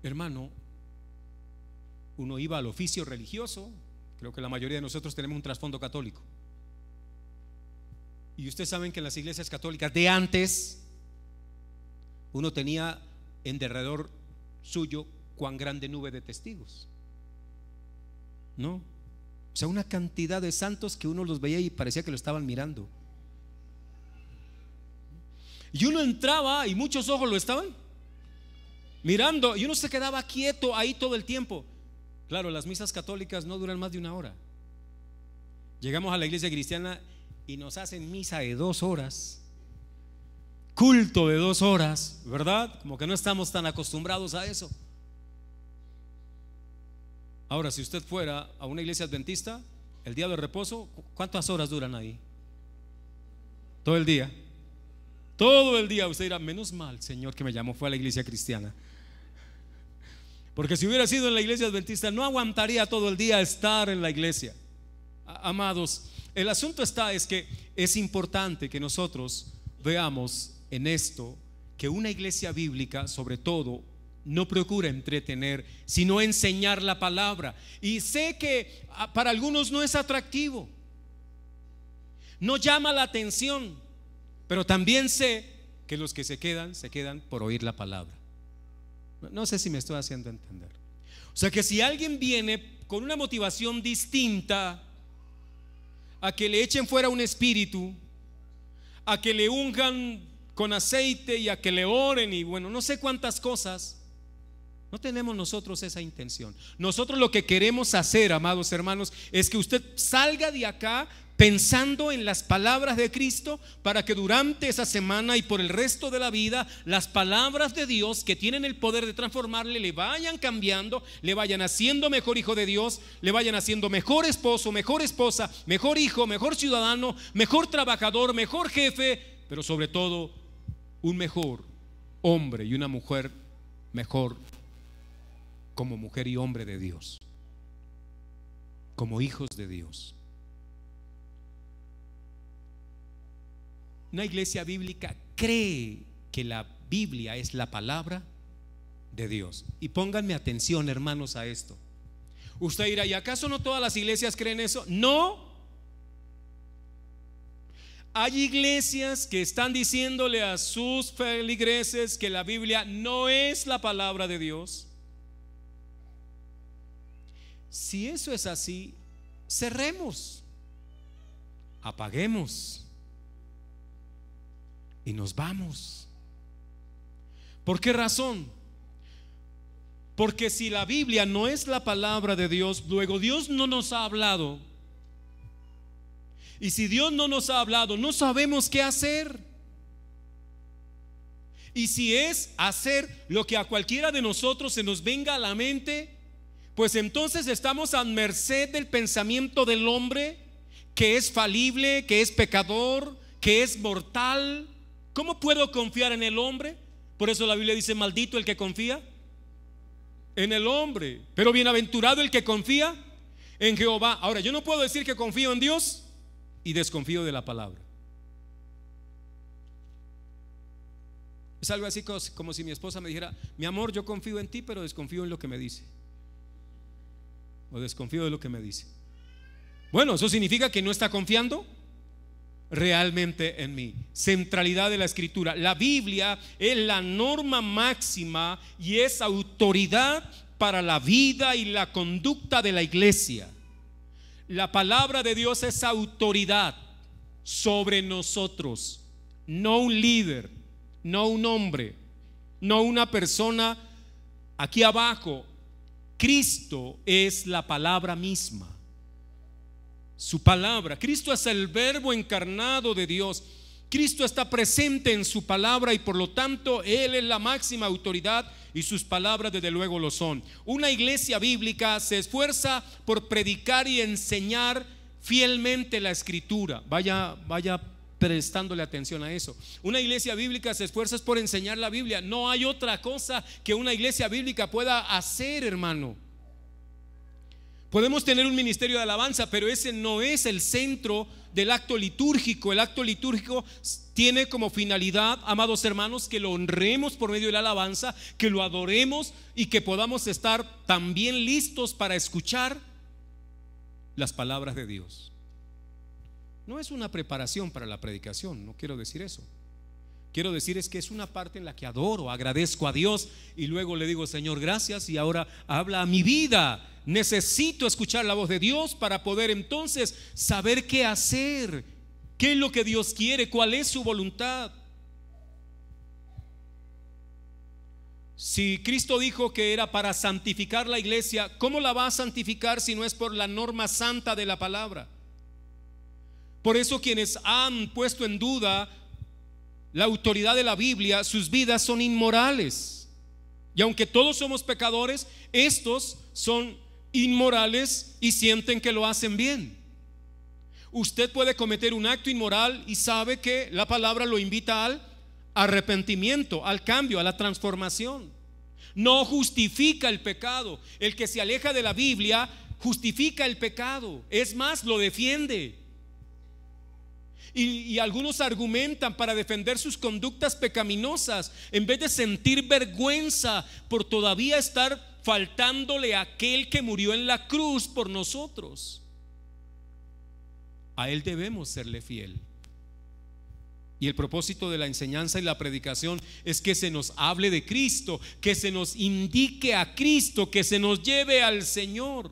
hermano, uno iba al oficio religioso. Creo que la mayoría de nosotros tenemos un trasfondo católico. Y ustedes saben que en las iglesias católicas de antes, uno tenía en derredor suyo cuán grande nube de testigos, ¿no? O sea, una cantidad de santos que uno los veía y parecía que lo estaban mirando. Y uno entraba y muchos ojos lo estaban mirando, y uno se quedaba quieto ahí todo el tiempo. Claro, las misas católicas no duran más de 1 hora. Llegamos a la iglesia cristiana y nos hacen misa de 2 horas, culto de 2 horas, ¿verdad? Como que no estamos tan acostumbrados a eso. Ahora, si usted fuera a una iglesia adventista, el día de reposo, ¿cuántas horas duran ahí? Todo el día. Todo el día. Usted dirá, menos mal, Señor, que me llamó, fue a la iglesia cristiana. Porque si hubiera sido en la iglesia adventista, no aguantaría todo el día estar en la iglesia. Amados, el asunto es que es importante que nosotros veamos en esto que una iglesia bíblica, sobre todo, no procura entretener, sino enseñar la palabra. Y sé que para algunos no es atractivo, no llama la atención, pero también sé que los que se quedan por oír la palabra. No sé si me estoy haciendo entender. O sea que si alguien viene con una motivación distinta a que le echen fuera un espíritu, a que le unjan con aceite y a que le oren y bueno, no sé cuántas cosas, no tenemos nosotros esa intención. Nosotros lo que queremos hacer, amados hermanos, es que usted salga de acá pensando en las palabras de Cristo, para que durante esa semana y por el resto de la vida las palabras de Dios, que tienen el poder de transformarle, le vayan cambiando, le vayan haciendo mejor hijo de Dios, le vayan haciendo mejor esposo, mejor esposa, mejor hijo, mejor ciudadano, mejor trabajador, mejor jefe, pero sobre todo un mejor hombre y una mujer mejor, como mujer y hombre de Dios, como hijos de Dios. Una iglesia bíblica cree que la Biblia es la palabra de Dios. Y pónganme atención, hermanos, a esto. Usted dirá, ¿y acaso no todas las iglesias creen eso? No. Hay iglesias que están diciéndole a sus feligreses que la Biblia no es la palabra de Dios. Si eso es así, cerremos, apaguemos y nos vamos. ¿Por qué razón? Porque si la Biblia no es la palabra de Dios, luego Dios no nos ha hablado. Y si Dios no nos ha hablado, no sabemos qué hacer. Y si es hacer lo que a cualquiera de nosotros se nos venga a la mente, pues entonces estamos a merced del pensamiento del hombre, que es falible, que es pecador, que es mortal. ¿Cómo puedo confiar en el hombre? Por eso la Biblia dice, maldito el que confía en el hombre, pero bienaventurado el que confía en Jehová. Ahora, yo no puedo decir que confío en Dios y desconfío de la palabra. Es algo así como si mi esposa me dijera, mi amor, yo confío en ti, pero desconfío en lo que me dice, o desconfío de lo que me dice. Bueno, eso significa que no está confiando realmente en mí. Centralidad de la escritura. La Biblia es la norma máxima y es autoridad para la vida y la conducta de la iglesia. La palabra de Dios es autoridad sobre nosotros, no un líder, no un hombre, no una persona aquí abajo. Cristo es la palabra misma. su palabra. Cristo es el verbo encarnado de Dios. Cristo está presente en su palabra y por lo tanto Él es la máxima autoridad y sus palabras desde luego lo son. Una iglesia bíblica se esfuerza por predicar y enseñar fielmente la escritura. Vaya prestándole atención a eso. Una iglesia bíblica se esfuerza por enseñar la Biblia. No hay otra cosa que una iglesia bíblica pueda hacer, hermano. Podemos tener un ministerio de alabanza, pero ese no es el centro del acto litúrgico. El acto litúrgico tiene como finalidad, amados hermanos, que lo honremos por medio de la alabanza, que lo adoremos y que podamos estar también listos para escuchar las palabras de Dios. No es una preparación para la predicación, no quiero decir eso. Quiero decir es que es una parte en la que adoro, agradezco a Dios y luego le digo: Señor, gracias, y ahora habla a mi vida. Necesito escuchar la voz de Dios para poder entonces saber qué hacer, qué es lo que Dios quiere, cuál es su voluntad. Si Cristo dijo que era para santificar la iglesia, ¿cómo la va a santificar si no es por la norma santa de la palabra? Por eso quienes han puesto en duda la autoridad de la Biblia, sus vidas son inmorales. Y aunque todos somos pecadores, estos son inmorales y sienten que lo hacen bien. Usted puede cometer un acto inmoral y sabe que la palabra lo invita al arrepentimiento, al cambio, a la transformación. No justifica el pecado. El que se aleja de la Biblia justifica el pecado, es más, lo defiende. Y algunos argumentan para defender sus conductas pecaminosas, en vez de sentir vergüenza por todavía estar faltándole a aquel que murió en la cruz por nosotros. A Él debemos serle fiel. Y el propósito de la enseñanza y la predicación es que se nos hable de Cristo, que se nos indique a Cristo, que se nos lleve al Señor,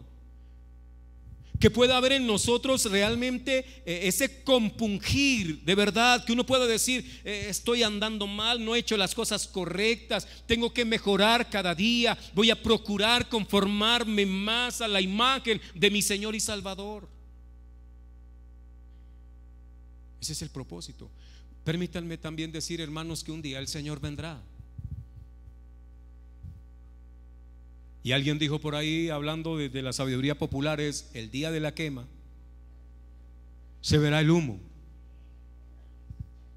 que pueda haber en nosotros realmente ese compungir de verdad, que uno pueda decir: estoy andando mal, no he hecho las cosas correctas, tengo que mejorar cada día, voy a procurar conformarme más a la imagen de mi Señor y Salvador. Ese es el propósito. Permítanme también decir, hermanos, que un día el Señor vendrá. Y alguien dijo por ahí, hablando de la sabiduría popular, es: el día de la quema se verá el humo.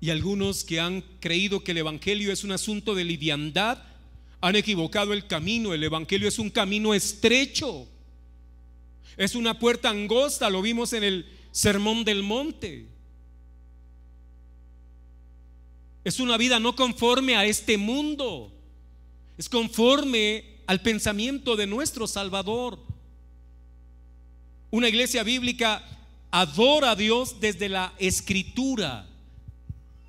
Y algunos que han creído que el evangelio es un asunto de liviandad han equivocado el camino. El evangelio es un camino estrecho, es una puerta angosta, lo vimos en el Sermón del Monte. Es una vida no conforme a este mundo, es conforme al pensamiento de nuestro Salvador. Una iglesia bíblica adora a Dios desde la Escritura.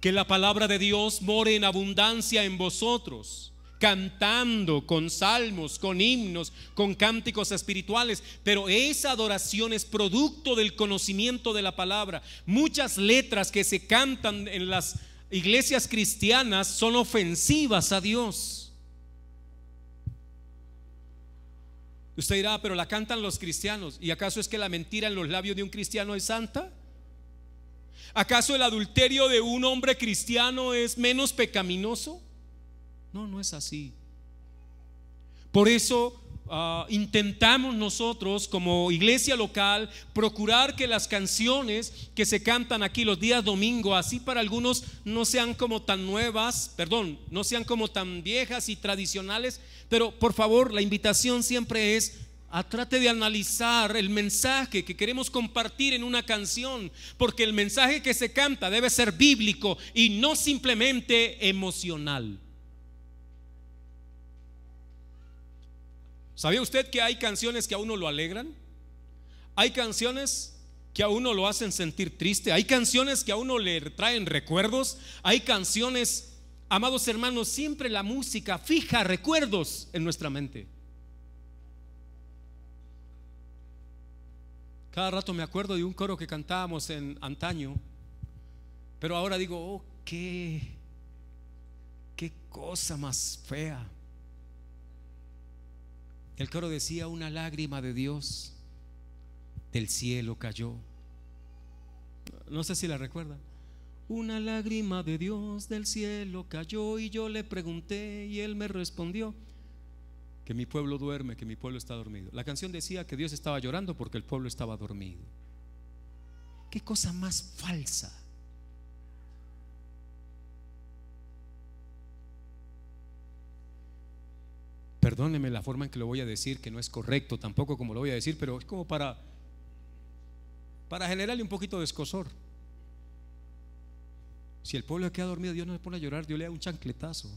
Que la palabra de Dios more en abundancia en vosotros, cantando con salmos, con himnos, con cánticos espirituales. Pero esa adoración es producto del conocimiento de la palabra. Muchas letras que se cantan en las iglesias cristianas son ofensivas a Dios. Usted dirá: pero la cantan los cristianos. ¿Y acaso es que la mentira en los labios de un cristiano es santa? ¿Acaso el adulterio de un hombre cristiano es menos pecaminoso? No, no es así. Por eso intentamos nosotros como iglesia local procurar que las canciones que se cantan aquí los días domingo, así para algunos no sean como tan nuevas, no sean como tan viejas y tradicionales, pero por favor, la invitación siempre es: trate de analizar el mensaje que queremos compartir en una canción, porque el mensaje que se canta debe ser bíblico y no simplemente emocional. ¿Sabía usted que hay canciones que a uno lo alegran? Hay canciones que a uno lo hacen sentir triste. Hay canciones que a uno le traen recuerdos. Hay canciones, amados hermanos, siempre la música fija recuerdos en nuestra mente. Cada rato me acuerdo de un coro que cantábamos en antaño, pero ahora digo: qué cosa más fea. El coro decía: una lágrima de Dios del cielo cayó No sé si la recuerdan. Una lágrima de Dios del cielo cayó y yo le pregunté y él me respondió que mi pueblo duerme, que mi pueblo está dormido. La canción decía que Dios estaba llorando porque el pueblo estaba dormido. ¿Qué cosa más falsa? Perdóneme la forma en que lo voy a decir, que no es correcto tampoco como lo voy a decir, pero es como para generarle un poquito de escozor. Si el pueblo queda dormido, Dios no se pone a llorar, Dios le da un chancletazo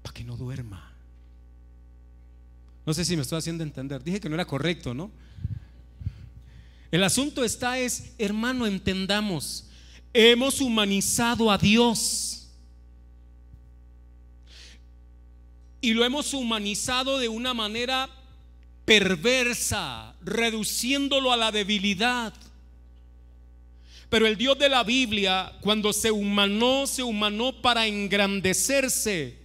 para que no duerma. No sé si me estoy haciendo entender. Dije que no era correcto, ¿no? El asunto es, hermano, entendamos, hemos humanizado a Dios y lo hemos humanizado de una manera perversa, reduciéndolo a la debilidad. Pero el Dios de la Biblia, cuando se humanó para engrandecerse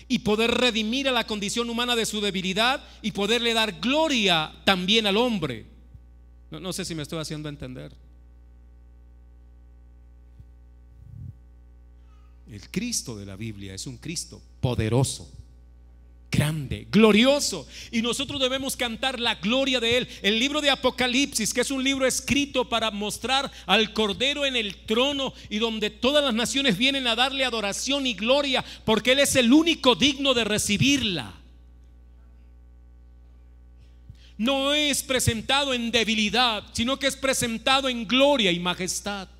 y poder redimir a la condición humana de su debilidad y poderle dar gloria también al hombre. No sé si me estoy haciendo entender. El Cristo de la Biblia es un Cristo poderoso, grande, glorioso, y nosotros debemos cantar la gloria de Él. El libro de Apocalipsis, que es un libro escrito para mostrar al Cordero en el trono y donde todas las naciones vienen a darle adoración y gloria, porque Él es el único digno de recibirla. No es presentado en debilidad, sino que es presentado en gloria y majestad.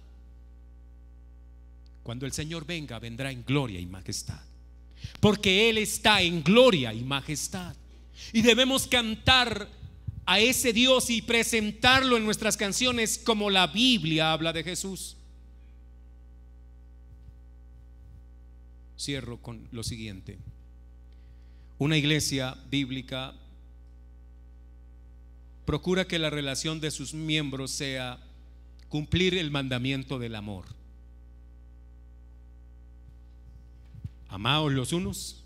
Cuando el Señor venga, vendrá en gloria y majestad, porque Él está en gloria y majestad. Y debemos cantar a ese Dios y presentarlo en nuestras canciones como la Biblia habla de Jesús. Cierro con lo siguiente. Una iglesia bíblica procura que la relación de sus miembros sea cumplir el mandamiento del amor. Amaos los unos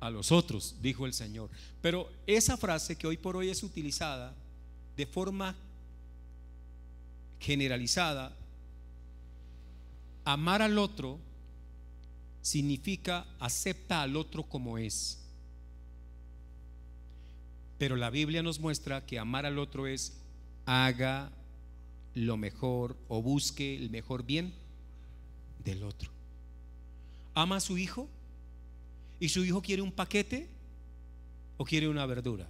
a los otros, dijo el Señor. Pero esa frase que hoy por hoy es utilizada de forma generalizada, amar al otro significa acepta al otro como es. Pero la Biblia nos muestra que amar al otro es haga lo mejor o busque el mejor bien del otro. ¿Ama a su hijo? ¿Y su hijo quiere un paquete o quiere una verdura?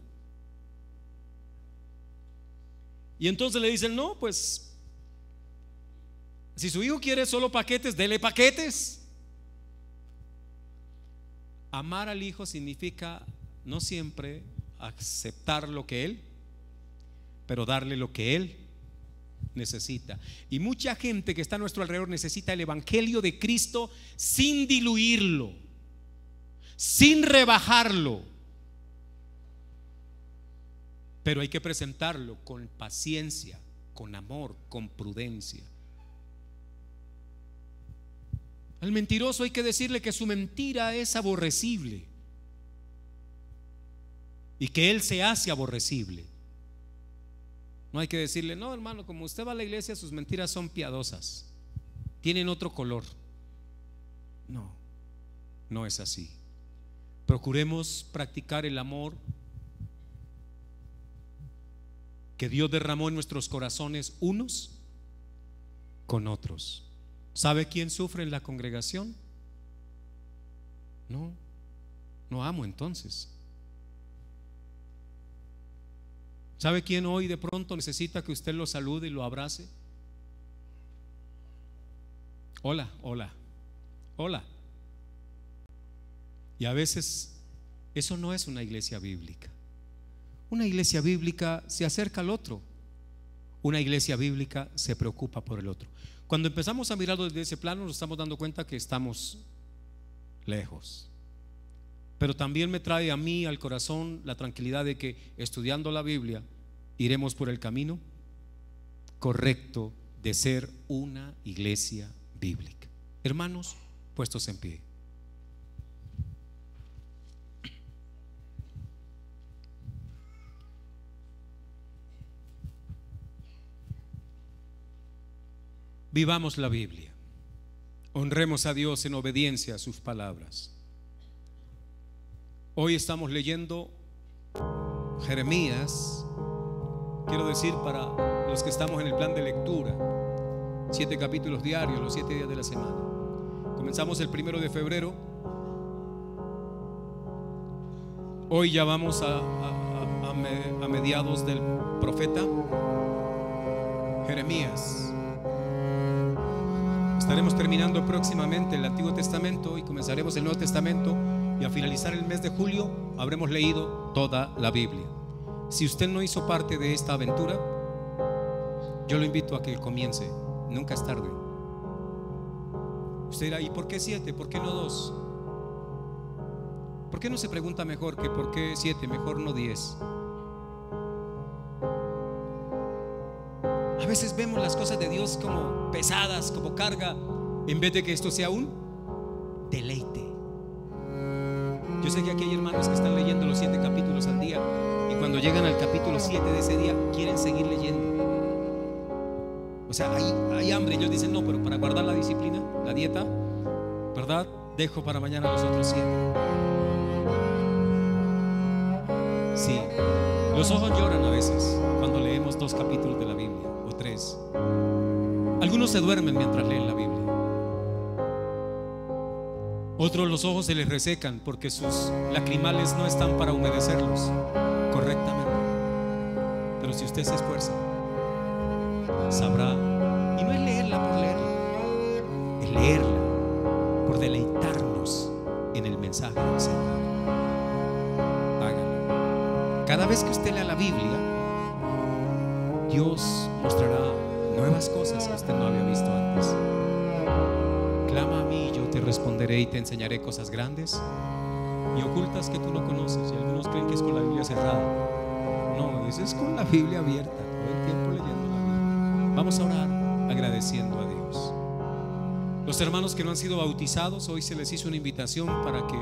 Y entonces le dicen, no, pues si su hijo quiere solo paquetes, dele paquetes. Amar al hijo significa no siempre aceptar lo que él, pero darle lo que él necesita. Y mucha gente que está a nuestro alrededor necesita el evangelio de Cristo sin diluirlo, sin rebajarlo, pero hay que presentarlo con paciencia, con amor, con prudencia. Al mentiroso hay que decirle que su mentira es aborrecible y que él se hace aborrecible. No hay que decirle, no, hermano, como usted va a la iglesia, sus mentiras son piadosas, tienen otro color. No, no es así. Procuremos practicar el amor que Dios derramó en nuestros corazones unos con otros. ¿Sabe quién sufre en la congregación? No amo entonces. ¿Sabe quién hoy de pronto necesita que usted lo salude y lo abrace? Hola, hola, hola. Y a veces eso no es una iglesia bíblica. Una iglesia bíblica se acerca al otro. Una iglesia bíblica se preocupa por el otro. Cuando empezamos a mirarlo desde ese plano, nos estamos dando cuenta que estamos lejos. Pero también me trae a mí al corazón la tranquilidad de que estudiando la Biblia iremos por el camino correcto de ser una iglesia bíblica. Hermanos, puestos en pie. Vivamos la Biblia. Honremos a Dios en obediencia a sus palabras. Hoy estamos leyendo Jeremías. Quiero decir, para los que estamos en el plan de lectura, 7 capítulos diarios, los 7 días de la semana. Comenzamos el 1 de febrero. Hoy ya vamos a mediados del profeta Jeremías. Estaremos terminando próximamente el Antiguo Testamento y comenzaremos el Nuevo Testamento, y a finalizar el mes de julio habremos leído toda la Biblia. Si usted no hizo parte de esta aventura, yo lo invito a que comience. Nunca es tarde. Usted dirá: ¿y por qué 7? ¿Por qué no 2? ¿Por qué no se pregunta mejor que por qué 7? Mejor no 10. A veces vemos las cosas de Dios como pesadas, como carga, en vez de que esto sea un deleite. Yo sé que aquí hay hermanos que están leyendo los 7 capítulos al día, y cuando llegan al capítulo 7 de ese día quieren seguir leyendo. O sea, hay hambre. Ellos dicen: no, pero para guardar la disciplina, la dieta, ¿verdad? Dejo para mañana los otros 7. Sí, los ojos lloran a veces cuando leemos 2 capítulos de la Biblia o 3. Algunos se duermen mientras leen la Biblia. Otros los ojos se les resecan porque sus lacrimales no están para humedecerlos correctamente. Pero si usted se esfuerza, sabrá. Y no es leerla por leerla, es leerla por deleitarnos en el mensaje del Señor. Hágalo. Cada vez que usted lea la Biblia, Dios mostrará nuevas cosas que usted no había visto antes. Clama a mí y yo te responderé y te enseñaré cosas grandes y ocultas que tú no conoces. Y algunos creen que es con la Biblia cerrada. No, eso es con la Biblia abierta, todo el tiempo leyendo la Biblia. Vamos a orar agradeciendo a Dios. Los hermanos que no han sido bautizados, hoy se les hizo una invitación para que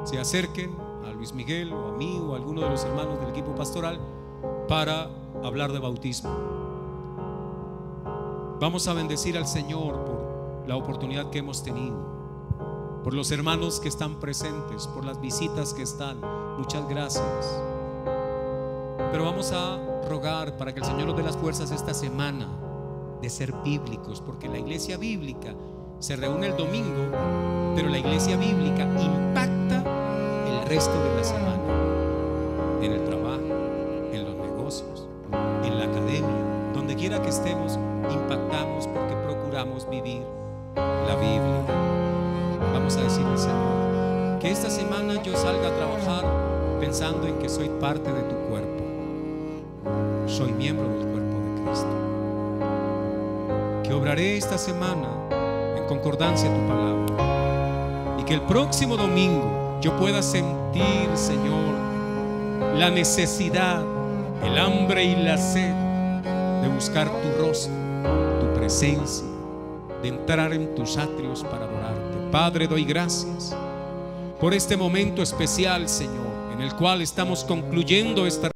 se acerquen a Luis Miguel o a mí o a alguno de los hermanos del equipo pastoral para hablar de bautismo. Vamos a bendecir al Señor por la oportunidad que hemos tenido, por los hermanos que están presentes, por las visitas que están. Muchas gracias. Pero vamos a rogar para que el Señor nos dé las fuerzas esta semana de ser bíblicos, porque la iglesia bíblica se reúne el domingo, pero la iglesia bíblica impacta el resto de la semana, en el trabajo, en los negocios, en la academia, donde quiera que estemos, impactamos porque procuramos vivir la Biblia. Vamos a decirle al Señor que esta semana yo salga a trabajar pensando en que soy parte de tu cuerpo, soy miembro del cuerpo de Cristo, que obraré esta semana en concordancia a tu palabra, y que el próximo domingo yo pueda sentir, Señor, la necesidad, el hambre y la sed de buscar tu rostro, tu presencia, de entrar en tus atrios para adorarte. Padre, doy gracias por este momento especial, Señor, en el cual estamos concluyendo esta